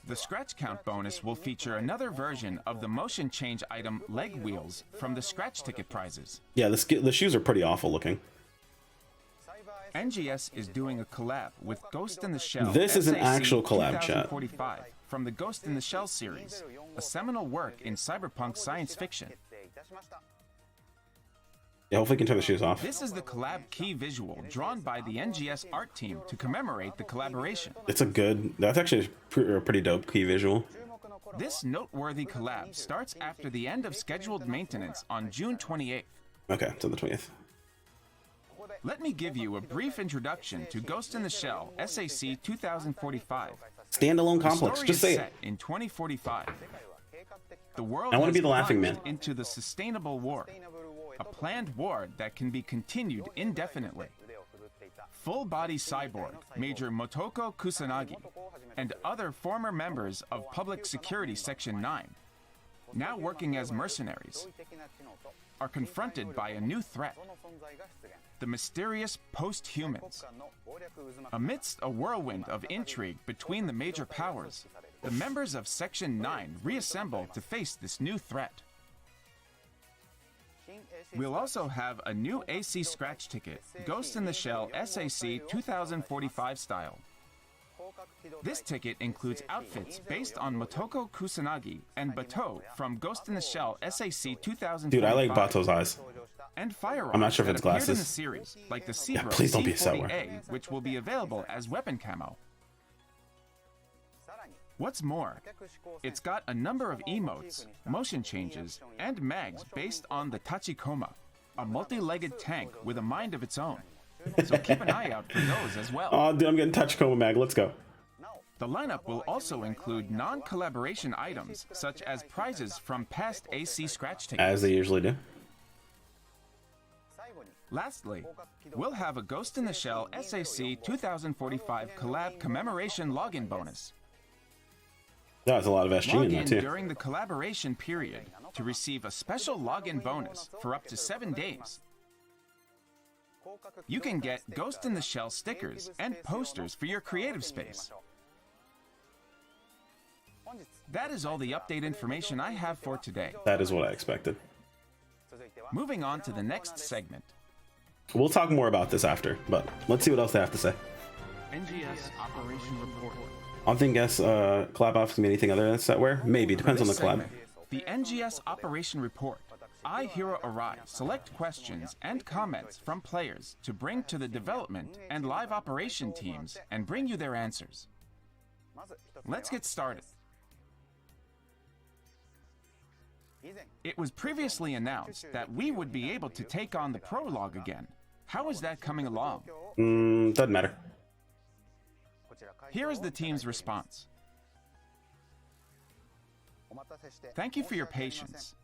The scratch count bonus will feature another version of the motion change item leg wheels from the scratch ticket prizes. Yeah, the shoes are pretty awful looking. NGS is doing a collab with Ghost in the Shell. This is an SAC actual collab, chat. 2045 from the Ghost in the Shell series, a seminal work in cyberpunk science fiction. Yeah, hopefully we can turn the shoes off. This is the collab key visual drawn by the NGS art team to commemorate the collaboration. It's a good... That's actually a pretty dope key visual. This noteworthy collab starts after the end of scheduled maintenance on June 28th. Okay, it's on the 20th. Let me give you a brief introduction to Ghost in the Shell SAC 2045. Standalone The complex, story just is say it. set in 2045. The world I wanna has be the laughing plunged man. into the sustainable war, a planned war that can be continued indefinitely. Full-body cyborg Major Motoko Kusanagi and other former members of Public Security Section 9, now working as mercenaries, are confronted by a new threat: the mysterious post-humans. Amidst a whirlwind of intrigue between the major powers, the members of Section 9 reassemble to face this new threat. We'll also have a new AC scratch ticket, Ghost in the Shell SAC 2045 style. This ticket includes outfits based on Motoko Kusanagi and Batou from Ghost in the Shell SAC 2045. Dude, I like Bato's eyes. And firearms I'm not sure if it's that appeared in glasses. the series, like the Sebro please don't be a sour. C40A, which will be available as weapon camo. What's more, it's got a number of emotes, motion changes, and mags based on the Tachikoma, a multi-legged tank with a mind of its own. So keep an eye out for those as well. Oh, dude, I'm getting Tachikoma mag. Let's go. The lineup will also include non-collaboration items, such as prizes from past AC scratch tickets. As they usually do. Lastly, we'll have a Ghost in the Shell SAC 2045 collab commemoration login bonus. That's a lot of SG Log in in that too. during the collaboration period to receive a special login bonus for up to 7 days. You can get Ghost in the Shell stickers and posters for your creative space. That is all the update information I have for today. That is what I expected. Moving on to the next segment. We'll talk more about this after, but let's see what else they have to say. NGS Operation Report. I don't think collab off is gonna be anything other than setware. Maybe, depends on the This collab. segment, the NGS Operation Report. I, Hiro Arai, select questions and comments from players to bring to the development and live operation teams and bring you their answers. Let's get started. It was previously announced that we would be able to take on the prologue again. How is that coming along? Doesn't matter. Here is the team's response. Thank you for your patience.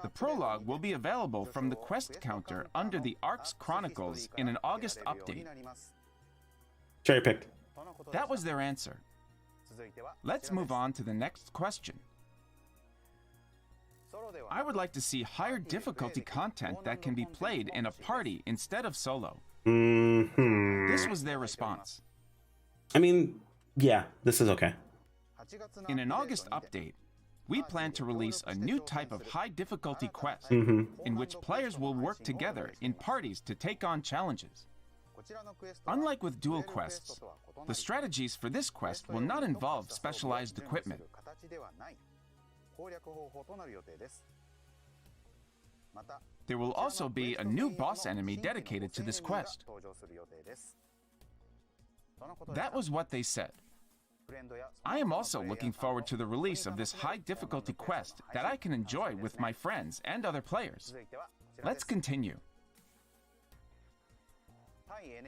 The prologue will be available from the quest counter under the Arcs Chronicles in an August update. Cherry picked. That was their answer. Let's move on to the next question. I would like to see higher difficulty content that can be played in a party instead of solo. This was their response. I mean, yeah, this is okay. In an August update, we plan to release a new type of high difficulty quest in which players will work together in parties to take on challenges. Unlike with dual quests, the strategies for this quest will not involve specialized equipment. There will also be a new boss enemy dedicated to this quest. That was what they said. I am also looking forward to the release of this high difficulty quest that I can enjoy with my friends and other players. Let's continue.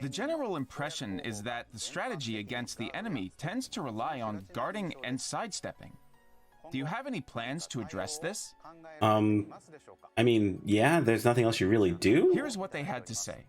The general impression is that the strategy against the enemy tends to rely on guarding and sidestepping. Do you have any plans to address this? I mean, yeah, there's nothing else you really do. Here's what they had to say.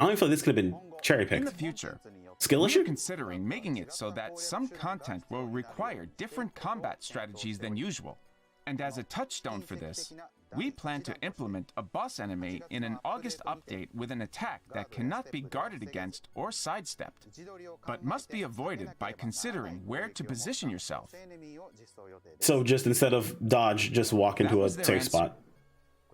I don't feel like this could have been cherry In the picked. future, Skill we're issue? considering making it so that some content will require different combat strategies than usual. And as a touchstone for this, we plan to implement a boss enemy in an August update with an attack that cannot be guarded against or sidestepped, but must be avoided by considering where to position yourself. So just instead of dodge, just walk into That a was their safe answer. spot.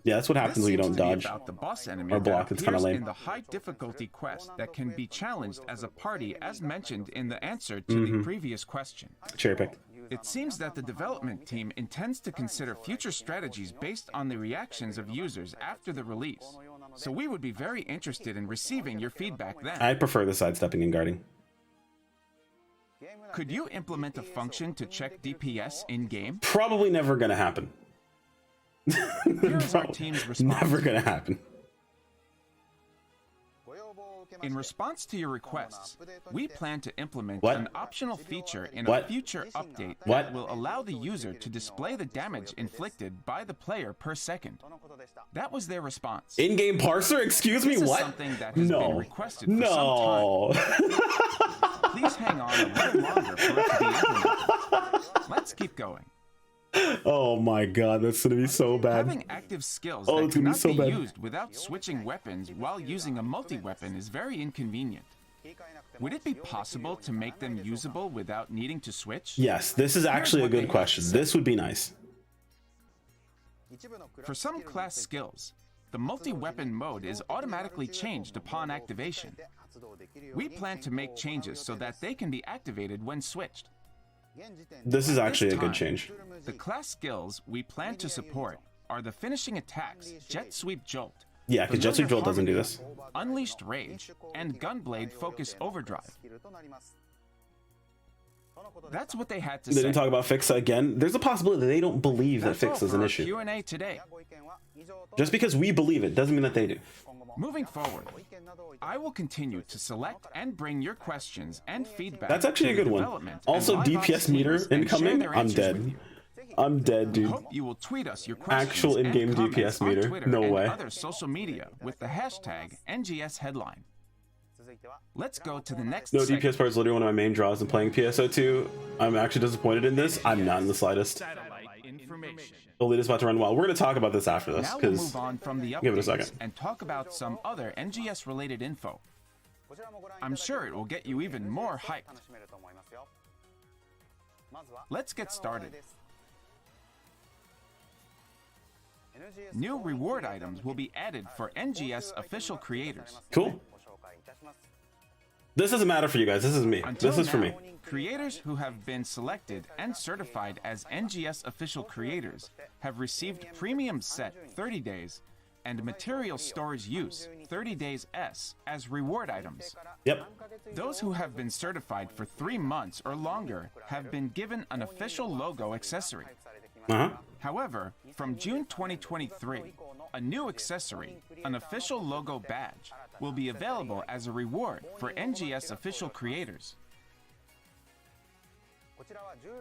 Yeah, that's what happens This when you seems don't to be dodge. about the boss enemy or block. that It's kinda appears lame. in the high difficulty quest that can be challenged as a party as mentioned in the answer to the previous question. Cherry picked. It seems that the development team intends to consider future strategies based on the reactions of users after the release. So we would be very interested in receiving your feedback then. I prefer the sidestepping and guarding. Could you implement a function to check DPS in-game? Probably never gonna happen. Here's our team's response. Never gonna happen. In response to your requests, we plan to implement What? an optional feature in What? a future update What? that will allow the user to display the damage inflicted by the player per second. That was their response. In-game parser? Excuse me, This is what? something that has been No. requested for No. Please hang on a little longer for it to be implemented. Let's keep going. Oh my god, that's gonna be so bad. Having active skills Oh, that it's gonna be cannot so be bad. used without switching weapons while using a multi-weapon is very inconvenient. Would it be possible to make them usable without needing to switch? Yes, this is actually a what they good have question. to say. This would be nice. For some class skills, the multi-weapon mode is automatically changed upon activation. We plan to make changes so that they can be activated when switched. This is At actually a this good time, change. The class skills we plan to support are the finishing attacks Jet Sweep Jolt, Yeah, because Jet Sweep Familiar Jolt doesn't do Harmony, this. Unleashed Rage, and Gunblade Focus Overdrive. That's what they had to They say. didn't talk about Fixa again. There's a possibility that they don't believe that That's all Fixa is for an our issue. Q&A today. Just because we believe it doesn't mean that they do. Moving forward, I will continue to select and bring your questions and feedback. That's actually a to the good one. development Also, and live DPS ops meter teams and share incoming. their I'm answers with dead. you. I'm dead, dude. Hope you will tweet us your questions Actual and in-game comments DPS on meter. Twitter No and way. other social media with the hashtag NGS headline. Let's go to the next No, segment. DPS part is literally one of my main draws in playing PSO2. I'm actually disappointed in this. I'm not in the slightest. Satellite information. The lead is about to run wild. We're going to talk about this after this, Now we'll because move on from the give it a updates second. and talk about some other NGS related info. I'm sure it will get you even more hyped. Let's get started. New reward items will be added for NGS official creators. Cool. This doesn't matter for you guys. This is me. Until This is for now, me. creators who have been selected and certified as NGS official creators have received Premium Set 30 days and Material Storage Use 30 days S as reward items. Yep. Those who have been certified for 3 months or longer have been given an official logo accessory. Uh-huh. However, from June 2023, a new accessory, an official logo badge, will be available as a reward for NGS official creators.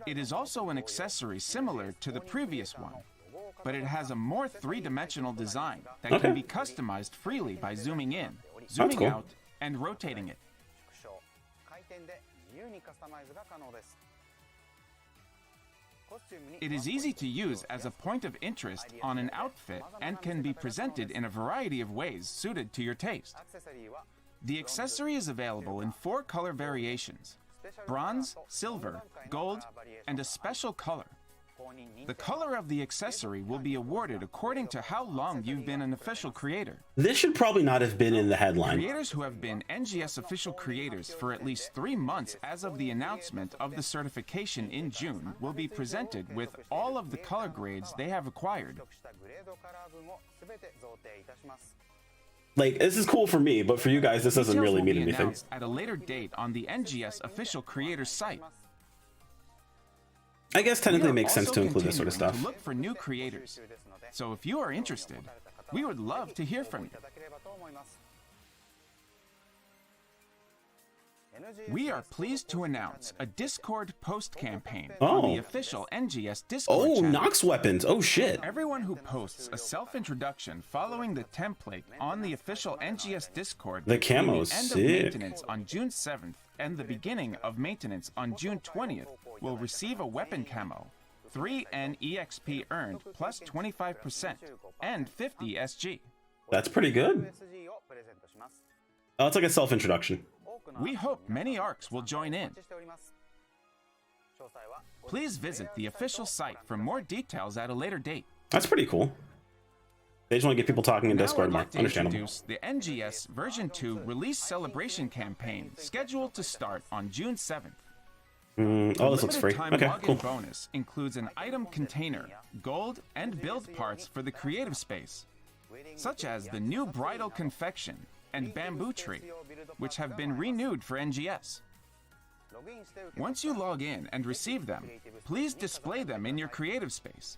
It is also an accessory similar to the previous one, but it has a more three-dimensional design that Okay. can be customized freely by zooming in, zooming cool. out, and rotating it. It is easy to use as a point of interest on an outfit and can be presented in a variety of ways suited to your taste. The accessory is available in 4 color variations: bronze, silver, gold, and a special color. The color of the accessory will be awarded according to how long you've been an official creator. This should probably not have been in the headline. Creators who have been NGS official creators for at least 3 months as of the announcement of the certification in June will be presented with all of the color grades they have acquired. Like, this is cool for me, but for you guys, this doesn't Details really will mean be anything. announced at a later date on the NGS official creators site. I guess technically it makes sense Also to include this sort of continuing stuff. to look for new creators. So if you are interested, we would love to hear from you. We are pleased to announce a Discord post campaign on the Oh. official NGS Discord Oh, channel. Nox weapons. Oh, shit. Everyone who posts a self-introduction following the template on the official NGS Discord The between camo's the end sick. of maintenance on June 7th and the beginning of maintenance on June 20th will receive a weapon camo, 3N EXP earned plus 25%, and 50 SG. That's pretty good. Oh, it's like a self-introduction. We hope many ARCs will join in. Please visit the official site for more details at a later date. That's pretty cool. They just want to get people talking in Now Discord I'd more. like to Understandable. introduce the NGS version 2 release celebration campaign scheduled to start on June 7th. Oh, this looks free. Limited time Okay, login cool. bonus includes an item container, gold, and build parts for the creative space, such as the new bridal confection and bamboo tree, which have been renewed for NGS. Once you log in and receive them, please display them in your creative space.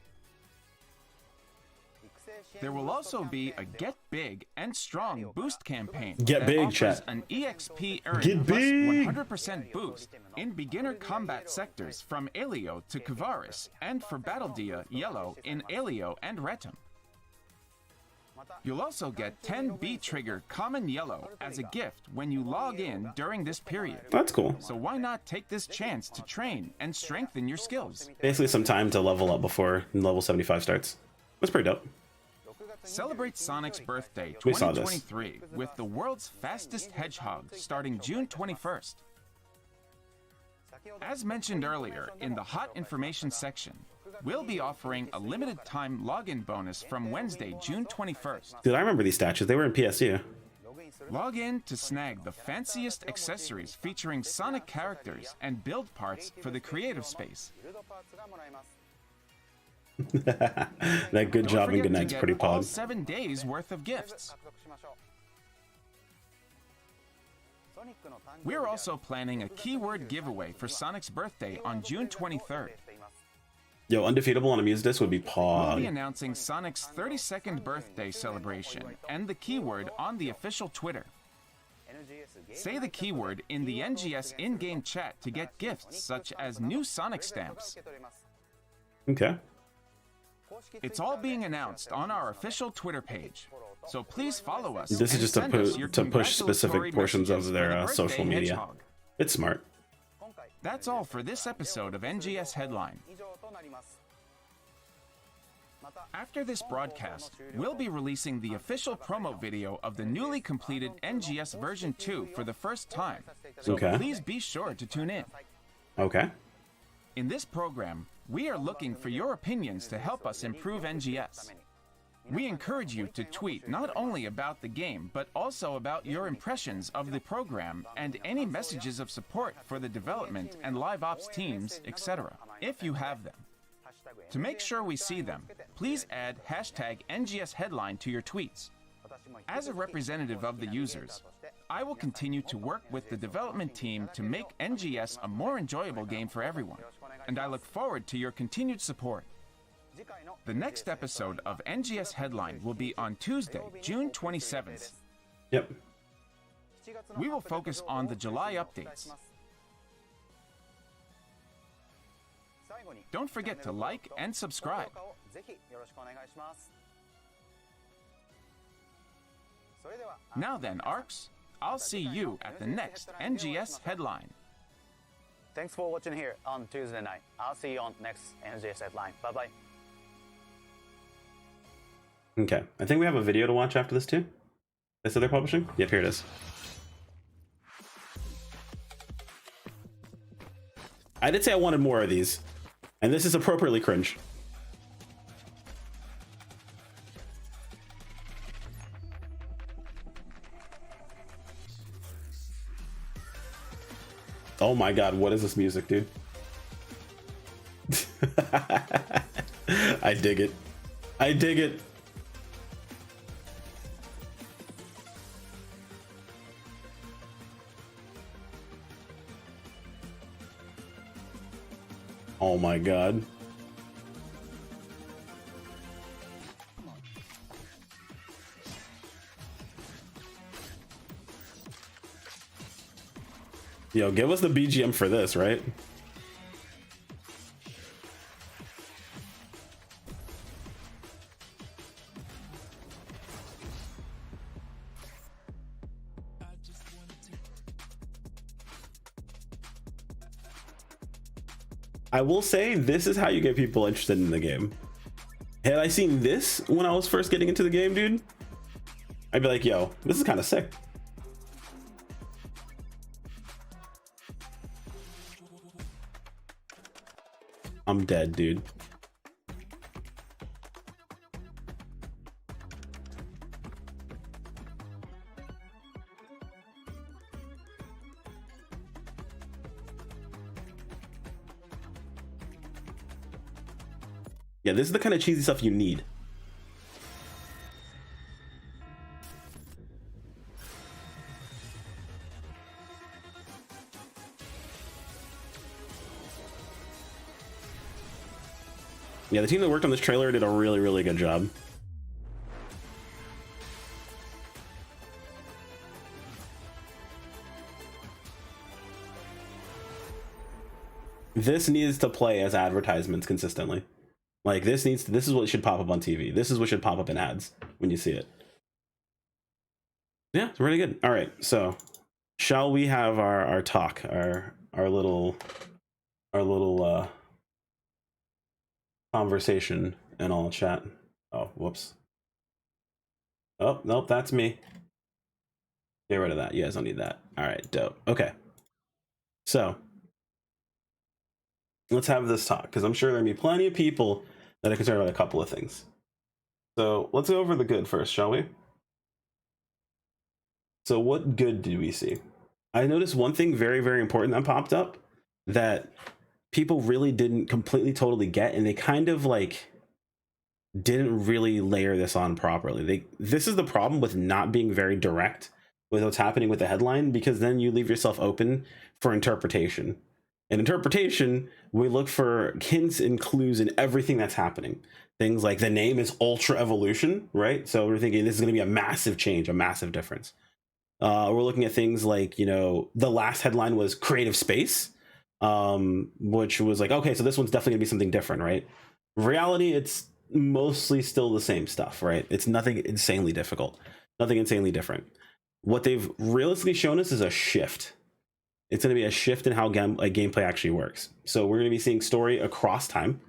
There will also be a Get Big and Strong boost campaign Get that big, offers chat. an EXP earned Get plus big. 100% boost in beginner combat sectors from Alio to Kavaris, and for Battle Dia Yellow in Alio and Retum. You'll also get 10 B-Trigger Common Yellow as a gift when you log in during this period. That's cool. So why not take this chance to train and strengthen your skills? Basically some time to level up before level 75 starts. That's pretty dope. Celebrate Sonic's birthday We saw this. 2023 with the world's fastest hedgehog starting June 21st. As mentioned earlier in the hot information section, we'll be offering a limited time login bonus from Wednesday, June 21st. Dude, I remember these statues. They were in PSU. Log in to snag the fanciest accessories featuring Sonic characters and build parts for the creative space. That good job and good night's pretty all pog. 7 days worth of gifts. We're also planning a keyword giveaway for Sonic's birthday on June 23rd. Yo, undefeatable on a music disc would be We'll be pog. announcing Sonic's 32nd birthday celebration and the keyword on the official Twitter. Say the keyword in the NGS in-game chat to get gifts such as new Sonic stamps. Okay. It's all being announced on our official Twitter page, so please follow us. This is and just to, send us your to push congratulatory specific portions of messages their for the social birthday media. hedgehog. It's smart. That's all for this episode of NGS Headline. After this broadcast, we'll be releasing the official promo video of the newly completed NGS version 2 for the first time, so Okay. please be sure to tune in. Okay. In this program, we are looking for your opinions to help us improve NGS. We encourage you to tweet not only about the game, but also about your impressions of the program and any messages of support for the development and live ops teams, etc., if you have them. To make sure we see them, please add hashtag NGS Headline to your tweets. As a representative of the users, I will continue to work with the development team to make NGS a more enjoyable game for everyone, and I look forward to your continued support. The next episode of NGS Headline will be on Tuesday, June 27th. Yep. We will focus on the July updates. Don't forget to like and subscribe. Now then, ARCs, I'll see you at the next NGS Headline. Thanks for watching here on Tuesday night. I'll see you on next NGS Headline. Bye-bye. Okay. I think we have a video to watch after this too. They said they're publishing? Yep, here it is. I did say I wanted more of these, and this is appropriately cringe. Oh my god, what is this music, dude? I dig it. I dig it. Oh my god. Yo, give us the BGM for this, right? I will say this is how you get people interested in the game. Had I seen this when I was first getting into the game, dude, I'd be like, yo, this is kind of sick. I'm dead, dude. Yeah, this is the kind of cheesy stuff you need. Yeah, the team that worked on this trailer did a really, really good job. This needs to play as advertisements consistently. Like this is what should pop up on TV. This is what should pop up in ads when you see it. Yeah, it's really good. All right, so shall we have our talk, our little conversation and all chat? Oh, whoops. Oh, nope, that's me. Get rid of that. You guys don't need that. All right, dope. Okay. So let's have this talk, because I'm sure there'll be plenty of people that are concerned about a couple of things. So let's go over the good first, shall we? So what good did we see? I noticed one thing very, very important that popped up that people really didn't completely totally get, and they kind of like didn't really layer this on properly. This is the problem with not being very direct with what's happening with the headline, because then you leave yourself open for interpretation. In interpretation, we look for hints and clues in everything that's happening. Things like the name is Ultra Evolution, right? So we're thinking this is going to be a massive change, a massive difference. We're looking at things like, you know, the last headline was Creative Space, which was like, okay, so this one's definitely gonna be something different, right? Reality, it's mostly still the same stuff, right? It's nothing insanely difficult, nothing insanely different. What they've realistically shown us is a shift. It's going to be a shift in how gameplay actually works. So we're going to be seeing story across time,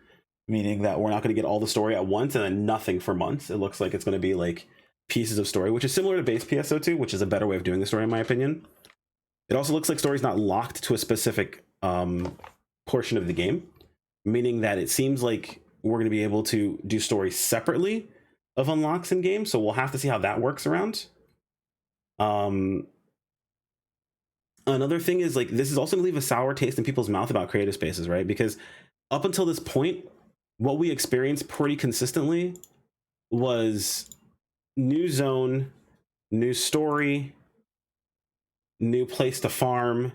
meaning that we're not going to get all the story at once and then nothing for months. It looks like it's going to be like pieces of story, which is similar to base PSO2, which is a better way of doing the story in my opinion. It also looks like story's not locked to a specific portion of the game, meaning that it seems like we're going to be able to do story separately of unlocks in game. So we'll have to see how that works around. Another thing is, like, this is also going to leave a sour taste in people's mouth about creative spaces, right? Because up until this point, what we experienced pretty consistently was new zone, new story, new place to farm,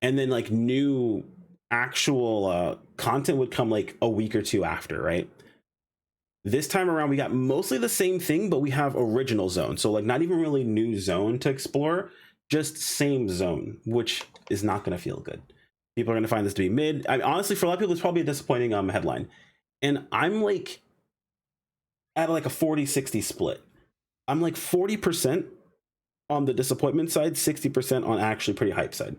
and then like new actual content would come like a week or two after, right? This time around, we got mostly the same thing, but we have original zone. So like not even really new zone to explore, just same zone, which is not going to feel good. People are going to find this to be mid. Honestly, for a lot of people, it's probably a disappointing headline. And I'm like at like a 40-60 split. I'm like 40% on the disappointment side, 60% on actually pretty hype side.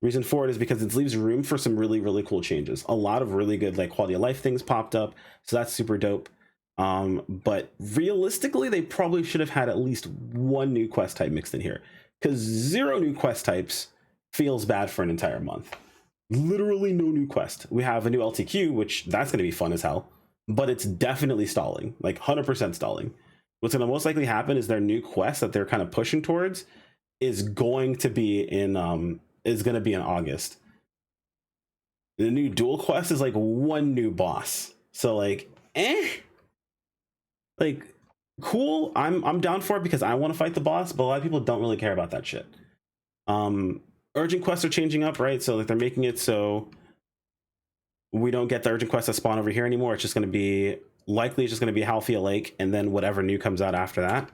Reason for it is because it leaves room for some really, really cool changes. A lot of really good like quality of life things popped up. So that's super dope. But realistically, they probably should have had at least one new quest type mixed in here, because 0 new quest types feels bad for an entire month. Literally no new quest. We have a new LTQ, which that's going to be fun as hell, but it's definitely stalling, like 100% stalling. What's going to most likely happen is their new quest that they're kind of pushing towards is going to be in August. The new dual quest is like one new boss. So like, like cool. I'm down for it because I want to fight the boss, but a lot of people don't really care about that shit. Urgent quests are changing up, right? So like they're making it so we don't get the urgent quests that spawn over here anymore. It's just going to be likely just going to be Halfia Lake and then whatever new comes out after that.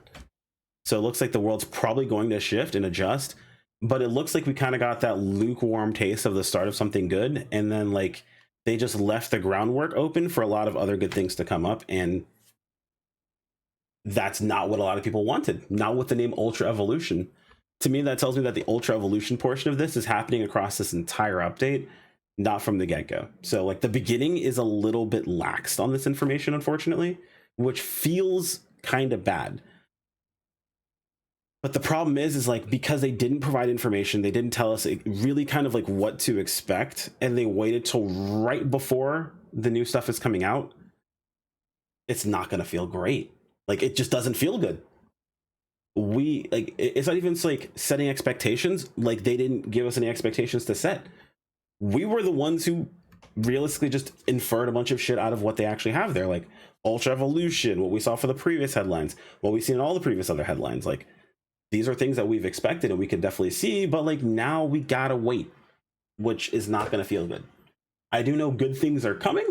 So it looks like the world's probably going to shift and adjust, but it looks like we kind of got that lukewarm taste of the start of something good, and then like they just left the groundwork open for a lot of other good things to come up, and that's not what a lot of people wanted. Not with the name Ultra Evolution. To me, that tells me that the Ultra Evolution portion of this is happening across this entire update, not from the get-go. So like the beginning is a little bit laxed on this information, unfortunately, which feels kind of bad. But the problem is like, because they didn't provide information, they didn't tell us really kind of like what to expect, and they waited till right before the new stuff is coming out, it's not going to feel great. Like, it just doesn't feel good. It's not even like setting expectations. Like, they didn't give us any expectations to set. We were the ones who realistically just inferred a bunch of shit out of what they actually have there. Like Ultra Evolution, what we saw for the previous headlines, what we've seen in all the previous other headlines. Like, these are things that we've expected and we could definitely see, but like now we gotta wait, which is not gonna feel good. I do know good things are coming,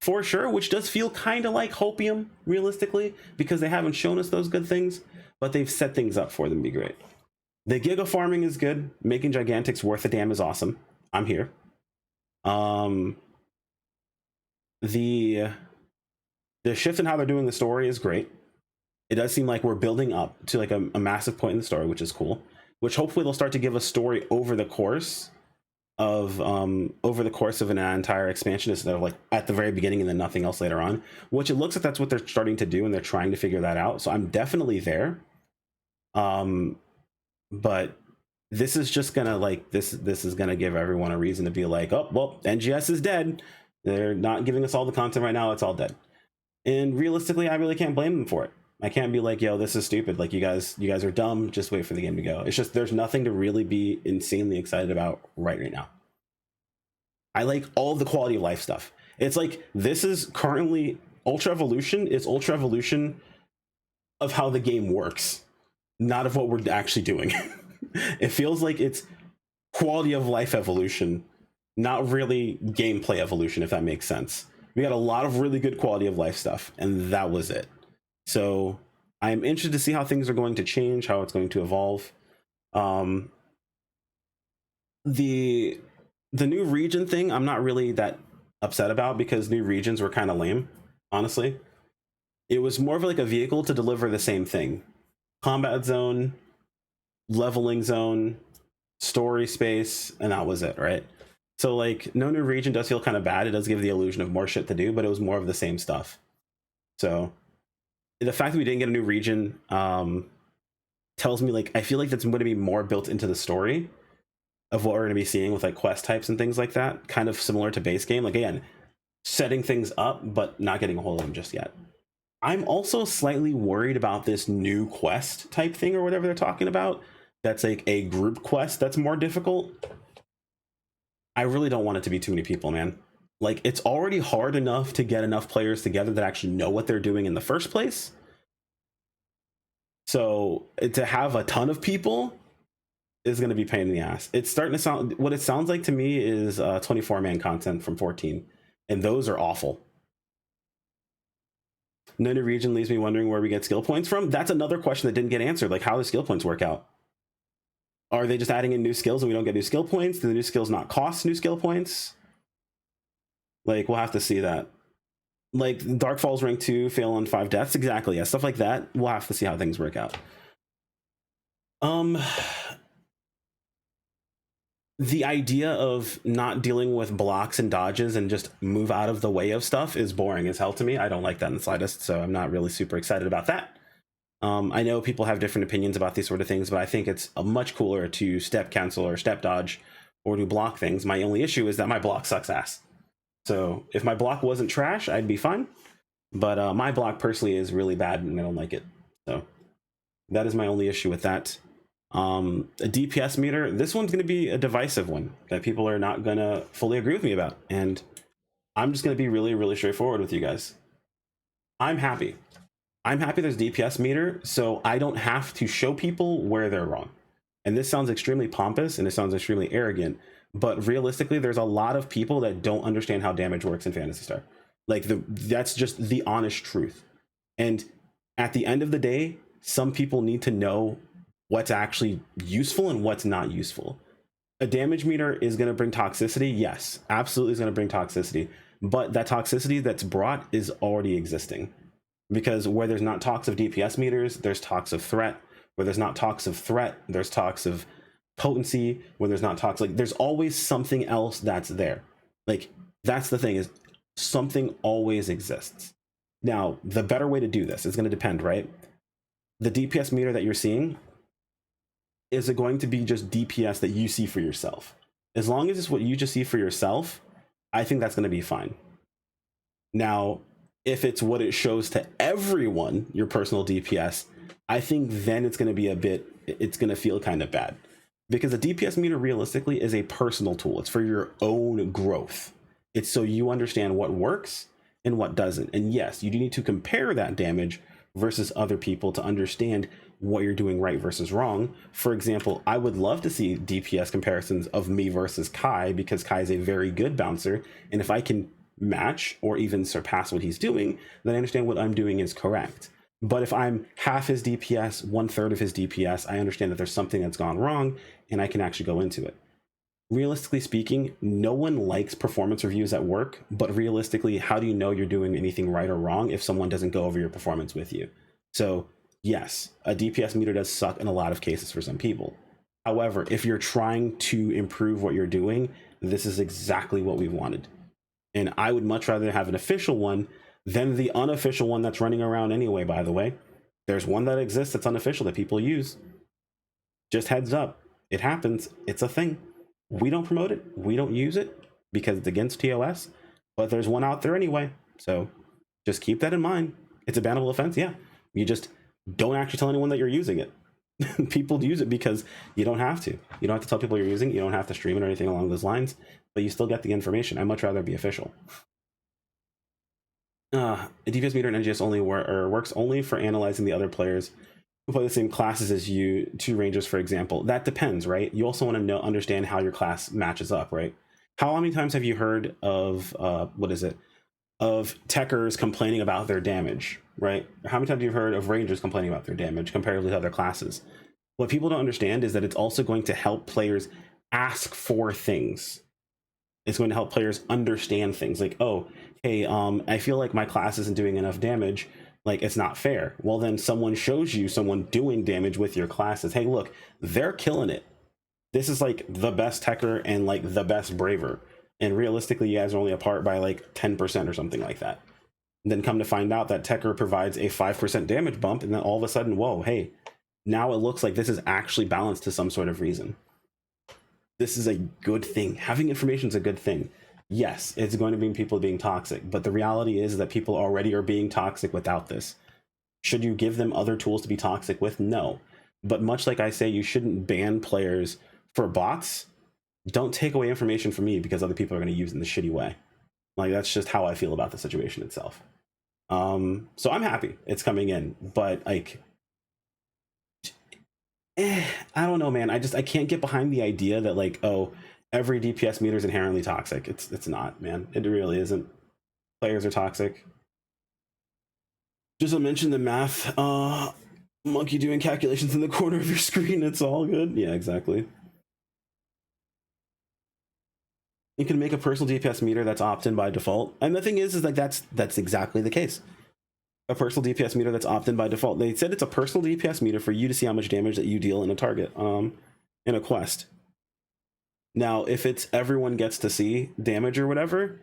for sure, which does feel kind of like hopium, realistically, because they haven't shown us those good things, but they've set things up for them to be great. The giga farming is good. Making Gigantics worth a damn is awesome. I'm here. The shift in how they're doing the story is great. It does seem like we're building up to like a massive point in the story, which is cool, which hopefully they'll start to give us story over the course of an entire expansion, instead of like at the very beginning and then nothing else later on, which it looks like that's what they're starting to do, and they're trying to figure that out. So I'm definitely there. But this is just gonna like this is gonna give everyone a reason to be like, oh well, NGS is dead. They're not giving us all the content right now. It's all dead. And realistically, I really can't blame them for it. I can't be like, yo, this is stupid. Like you guys are dumb. Just wait for the game to go. It's just there's nothing to really be insanely excited about right now. I like all the quality of life stuff. It's like this is currently Ultra Evolution is Ultra Evolution of how the game works, not of what we're actually doing. It feels like it's quality of life evolution, not really gameplay evolution, if that makes sense. We got a lot of really good quality of life stuff, and that was it. So I'm interested to see how things are going to change, how it's going to evolve. The new region thing, I'm not really that upset about because new regions were kind of lame, honestly. It was more of like a vehicle to deliver the same thing. Combat zone, leveling zone, story space, and that was it, right? So like no new region does feel kind of bad. It does give the illusion of more shit to do, but it was more of the same stuff. So the fact that we didn't get a new region tells me like I feel like that's going to be more built into the story of what we're going to be seeing with like quest types and things like that, kind of similar to base game. Like again, setting things up but not getting a hold of them just yet. I'm also slightly worried about this new quest type thing or whatever they're talking about. That's like a group quest that's more difficult. I really don't want it to be too many people, man. Like it's already hard enough to get enough players together that actually know what they're doing in the first place. So to have a ton of people is going to be a pain in the ass. It's starting to sound, what it sounds like to me is 24-man content from 14. And those are awful. No new region leaves me wondering where we get skill points from. That's another question that didn't get answered. Like how do skill points work out? Are they just adding in new skills and we don't get new skill points? Do the new skills not cost new skill points? Like we'll have to see that. Like Dark Falls rank 2, fail on 5 deaths. Exactly. Yeah, stuff like that. We'll have to see how things work out. The idea of not dealing with blocks and dodges and just move out of the way of stuff is boring as hell to me. I don't like that in the slightest, so I'm not really super excited about that. I know people have different opinions about these sort of things, but I think it's much cooler to step cancel or step dodge or to block things. My only issue is that my block sucks ass. So if my block wasn't trash, I'd be fine. But my block personally is really bad and I don't like it. So that is my only issue with that. A DPS meter, this one's going to be a divisive one that people are not going to fully agree with me about. And I'm just going to be really, really straightforward with you guys. I'm happy there's DPS meter, so I don't have to show people where they're wrong. And this sounds extremely pompous and it sounds extremely arrogant, but realistically, there's a lot of people that don't understand how damage works in Phantasy Star. Like that's just the honest truth. And at the end of the day, some people need to know what's actually useful and what's not useful. A damage meter is going to bring toxicity. Yes, absolutely is going to bring toxicity. But that toxicity that's brought is already existing. Because where there's not talks of DPS meters, there's talks of threat. Where there's not talks of threat, there's talks of potency. When there's not talks, like there's always something else that's there. Like that's the thing, is something always exists. Now, the better way to do this is going to depend, right? The DPS meter that you're seeing, is it going to be just DPS that you see for yourself? As long as it's what you just see for yourself, I think that's going to be fine. Now, if it's what it shows to everyone, your personal DPS, I think then it's going to be it's going to feel kind of bad. Because a DPS meter realistically is a personal tool. It's for your own growth. It's so you understand what works and what doesn't. And yes, you do need to compare that damage versus other people to understand what you're doing right versus wrong. For example, I would love to see DPS comparisons of me versus Kai, because Kai is a very good bouncer. And if I can match or even surpass what he's doing, then I understand what I'm doing is correct. But if I'm half his DPS, 1/3 of his DPS, I understand that there's something that's gone wrong and I can actually go into it. Realistically speaking, no one likes performance reviews at work, but realistically, how do you know you're doing anything right or wrong if someone doesn't go over your performance with you? So yes, a DPS meter does suck in a lot of cases for some people. However, if you're trying to improve what you're doing, this is exactly what we wanted. And I would much rather have an official one than the unofficial one that's running around anyway, by the way. There's one that exists that's unofficial that people use. Just heads up. It happens. It's a thing. We don't promote it. We don't use it because it's against TOS, but there's one out there anyway. So just keep that in mind. It's a bannable offense. Yeah. You just don't actually tell anyone that you're using it. People use it because you don't have to. You don't have to tell people you're using it. You don't have to stream it or anything along those lines, but you still get the information. I'd much rather be official. A DPS meter in NGS only works only for analyzing the other players who play the same classes as you, two rangers, for example. That depends, right? You also want to understand how your class matches up, right? How many times have you heard of of techers complaining about their damage, right? How many times have you heard of rangers complaining about their damage comparatively to other classes? What people don't understand is that it's also going to help players ask for things. It's going to help players understand things like, oh, hey, I feel like my class isn't doing enough damage. Like, it's not fair. Well, then someone shows you someone doing damage with your classes. Hey, look, they're killing it. This is like the best techer and like the best braver. And realistically, you guys are only apart by like 10% or something like that. And then come to find out that techer provides a 5% damage bump. And then all of a sudden, whoa, hey, now it looks like this is actually balanced to some sort of reason. This is a good thing. Having information is a good thing. Yes, it's going to be people being toxic, but the reality is that people already are being toxic without this. Should you give them other tools to be toxic with? No. But much like I say, you shouldn't ban players for bots. Don't take away information from me because other people are going to use it in the shitty way. Like, that's just how I feel about the situation itself. So I'm happy it's coming in, but like, I don't know, man. I can't get behind the idea that like, oh, every DPS meter is inherently toxic. It's not, man. It really isn't. Players are toxic. Just to mention the math, monkey doing calculations in the corner of your screen. It's all good. Yeah, exactly. You can make a personal DPS meter that's opt-in by default, and the thing is like that's exactly the case. A personal DPS meter that's opt-in by default. They said it's a personal DPS meter for you to see how much damage that you deal in a target, in a quest. Now, if it's everyone gets to see damage or whatever,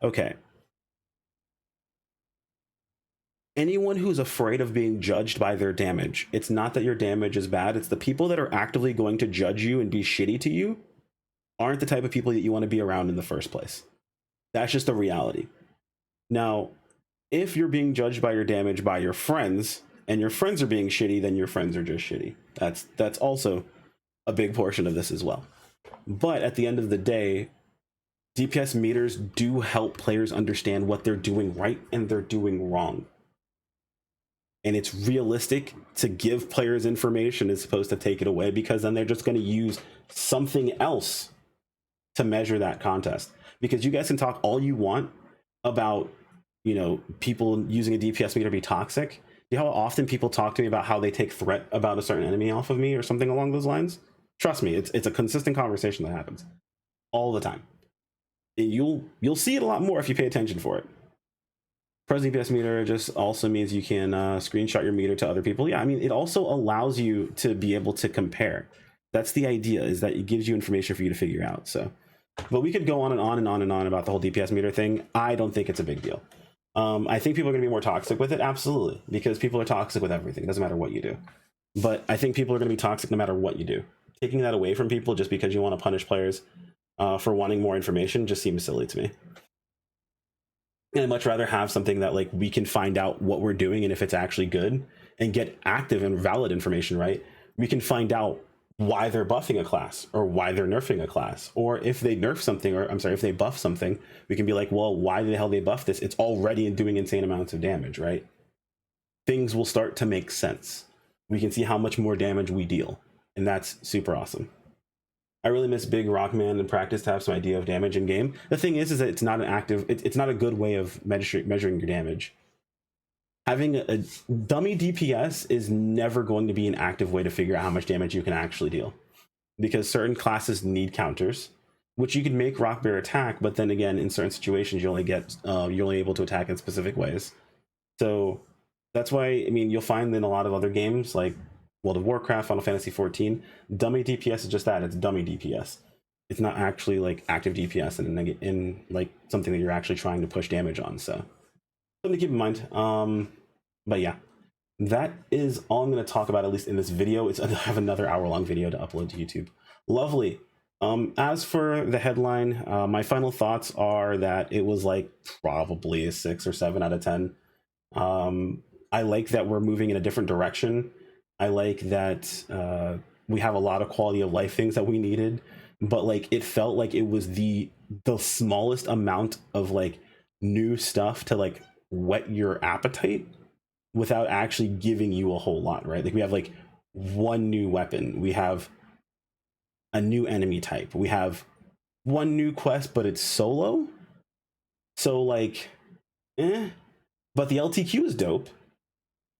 okay. Anyone who's afraid of being judged by their damage, it's not that your damage is bad, it's the people that are actively going to judge you and be shitty to you aren't the type of people that you want to be around in the first place. That's just the reality. Now, if you're being judged by your damage by your friends, and your friends are being shitty, then your friends are just shitty. That's also a big portion of this as well. But at the end of the day, DPS meters do help players understand what they're doing right and they're doing wrong. And it's realistic to give players information as opposed to take it away, because then they're just going to use something else to measure that contest. Because you guys can talk all you want about, you know, people using a DPS meter to be toxic. You know how often people talk to me about how they take threat about a certain enemy off of me or something along those lines? Trust me, it's a consistent conversation that happens all the time. And you'll see it a lot more if you pay attention for it. Pres DPS meter just also means you can screenshot your meter to other people. Yeah, I mean, it also allows you to be able to compare. That's the idea, is that it gives you information for you to figure out. So, but we could go on and on and on and on about the whole DPS meter thing. I don't think it's a big deal. I think people are going to be more toxic with it, absolutely, because people are toxic with everything. It doesn't matter what you do. But I think people are going to be toxic no matter what you do. Taking that away from people just because you want to punish players for wanting more information just seems silly to me. And I'd much rather have something that like we can find out what we're doing and if it's actually good and get active and valid information, right? We can find out why they're buffing a class or why they're nerfing a class, or if they nerf something, or I'm sorry, if they buff something, we can be like, well, why the hell they buff this? It's already doing insane amounts of damage, right? Things will start to make sense. We can see how much more damage we deal, and that's super awesome. I really miss Big Rockman in practice to have some idea of damage in game. The thing is that it's not an active, it's not a good way of measuring your damage. Having a dummy DPS is never going to be an active way to figure out how much damage you can actually deal, because certain classes need counters, which you can make Rock Bear attack, but then again, in certain situations, you're only able to attack in specific ways. So that's why, I mean, you'll find in a lot of other games like World of Warcraft, Final Fantasy 14, dummy DPS is just that. It's dummy DPS. It's not actually like active DPS in like something that you're actually trying to push damage on. So something to keep in mind. But yeah, that is all I'm going to talk about, at least in this video. I have another hour-long video to upload to YouTube. Lovely. As for the headline, my final thoughts are that it was like probably a 6 or 7 out of 10. I like that we're moving in a different direction. I like that we have a lot of quality of life things that we needed, but like it felt like it was the smallest amount of like new stuff to like whet your appetite without actually giving you a whole lot, right? Like we have like one new weapon, we have a new enemy type, we have one new quest, but it's solo. So like, but the LTQ is dope.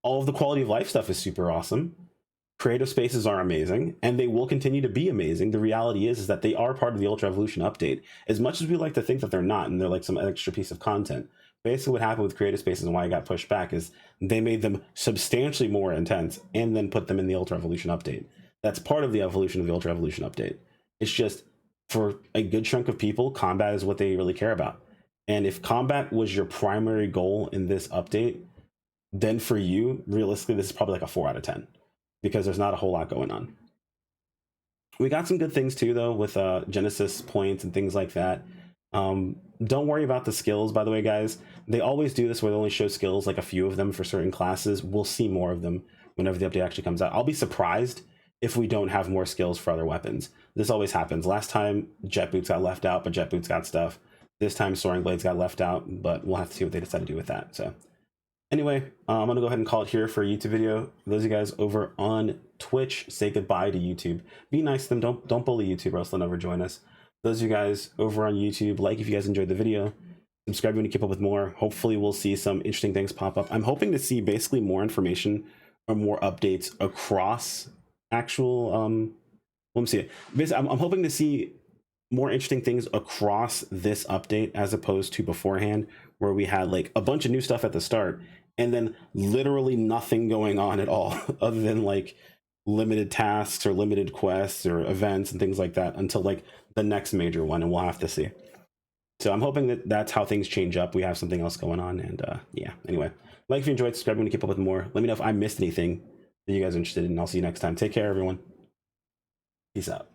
All of the quality of life stuff is super awesome. Creative spaces are amazing, and they will continue to be amazing. The reality is that they are part of the Ultra Evolution update. As much as we like to think that they're not, and they're like some extra piece of content, basically what happened with creative spaces and why it got pushed back is they made them substantially more intense and then put them in the Ultra Evolution update. That's part of the evolution of the Ultra Evolution update. It's just, for a good chunk of people, combat is what they really care about. And if combat was your primary goal in this update, then for you, realistically, this is probably like a 4 out of 10. Because there's not a whole lot going on. We got some good things too, though, with Genesis points and things like that. Don't worry about the skills, by the way, guys. They always do this where they only show skills, like a few of them for certain classes. We'll see more of them whenever the update actually comes out. I'll be surprised if we don't have more skills for other weapons. This always happens. Last time, Jet Boots got left out, but Jet Boots got stuff. This time, Soaring Blades got left out, but we'll have to see what they decide to do with that. So. Anyway, I'm going to go ahead and call it here for a YouTube video. For those of you guys over on Twitch, say goodbye to YouTube. Be nice to them. Don't bully YouTube or else they'll never join us. Those of you guys over on YouTube, like if you guys enjoyed the video. Subscribe when you keep up with more. Hopefully we'll see some interesting things pop up. I'm hoping to see basically more information or more updates across actual... let me see it. Basically, I'm hoping to see more interesting things across this update as opposed to beforehand, where we had like a bunch of new stuff at the start and then literally nothing going on at all other than like limited tasks or limited quests or events and things like that until like the next major one, and we'll have to see. So I'm hoping that that's how things change up. We have something else going on, and yeah, anyway, like if you enjoyed, subscribe when you keep up with more. Let me know if I missed anything that you guys are interested in, and I'll see you next time. Take care, everyone. Peace out.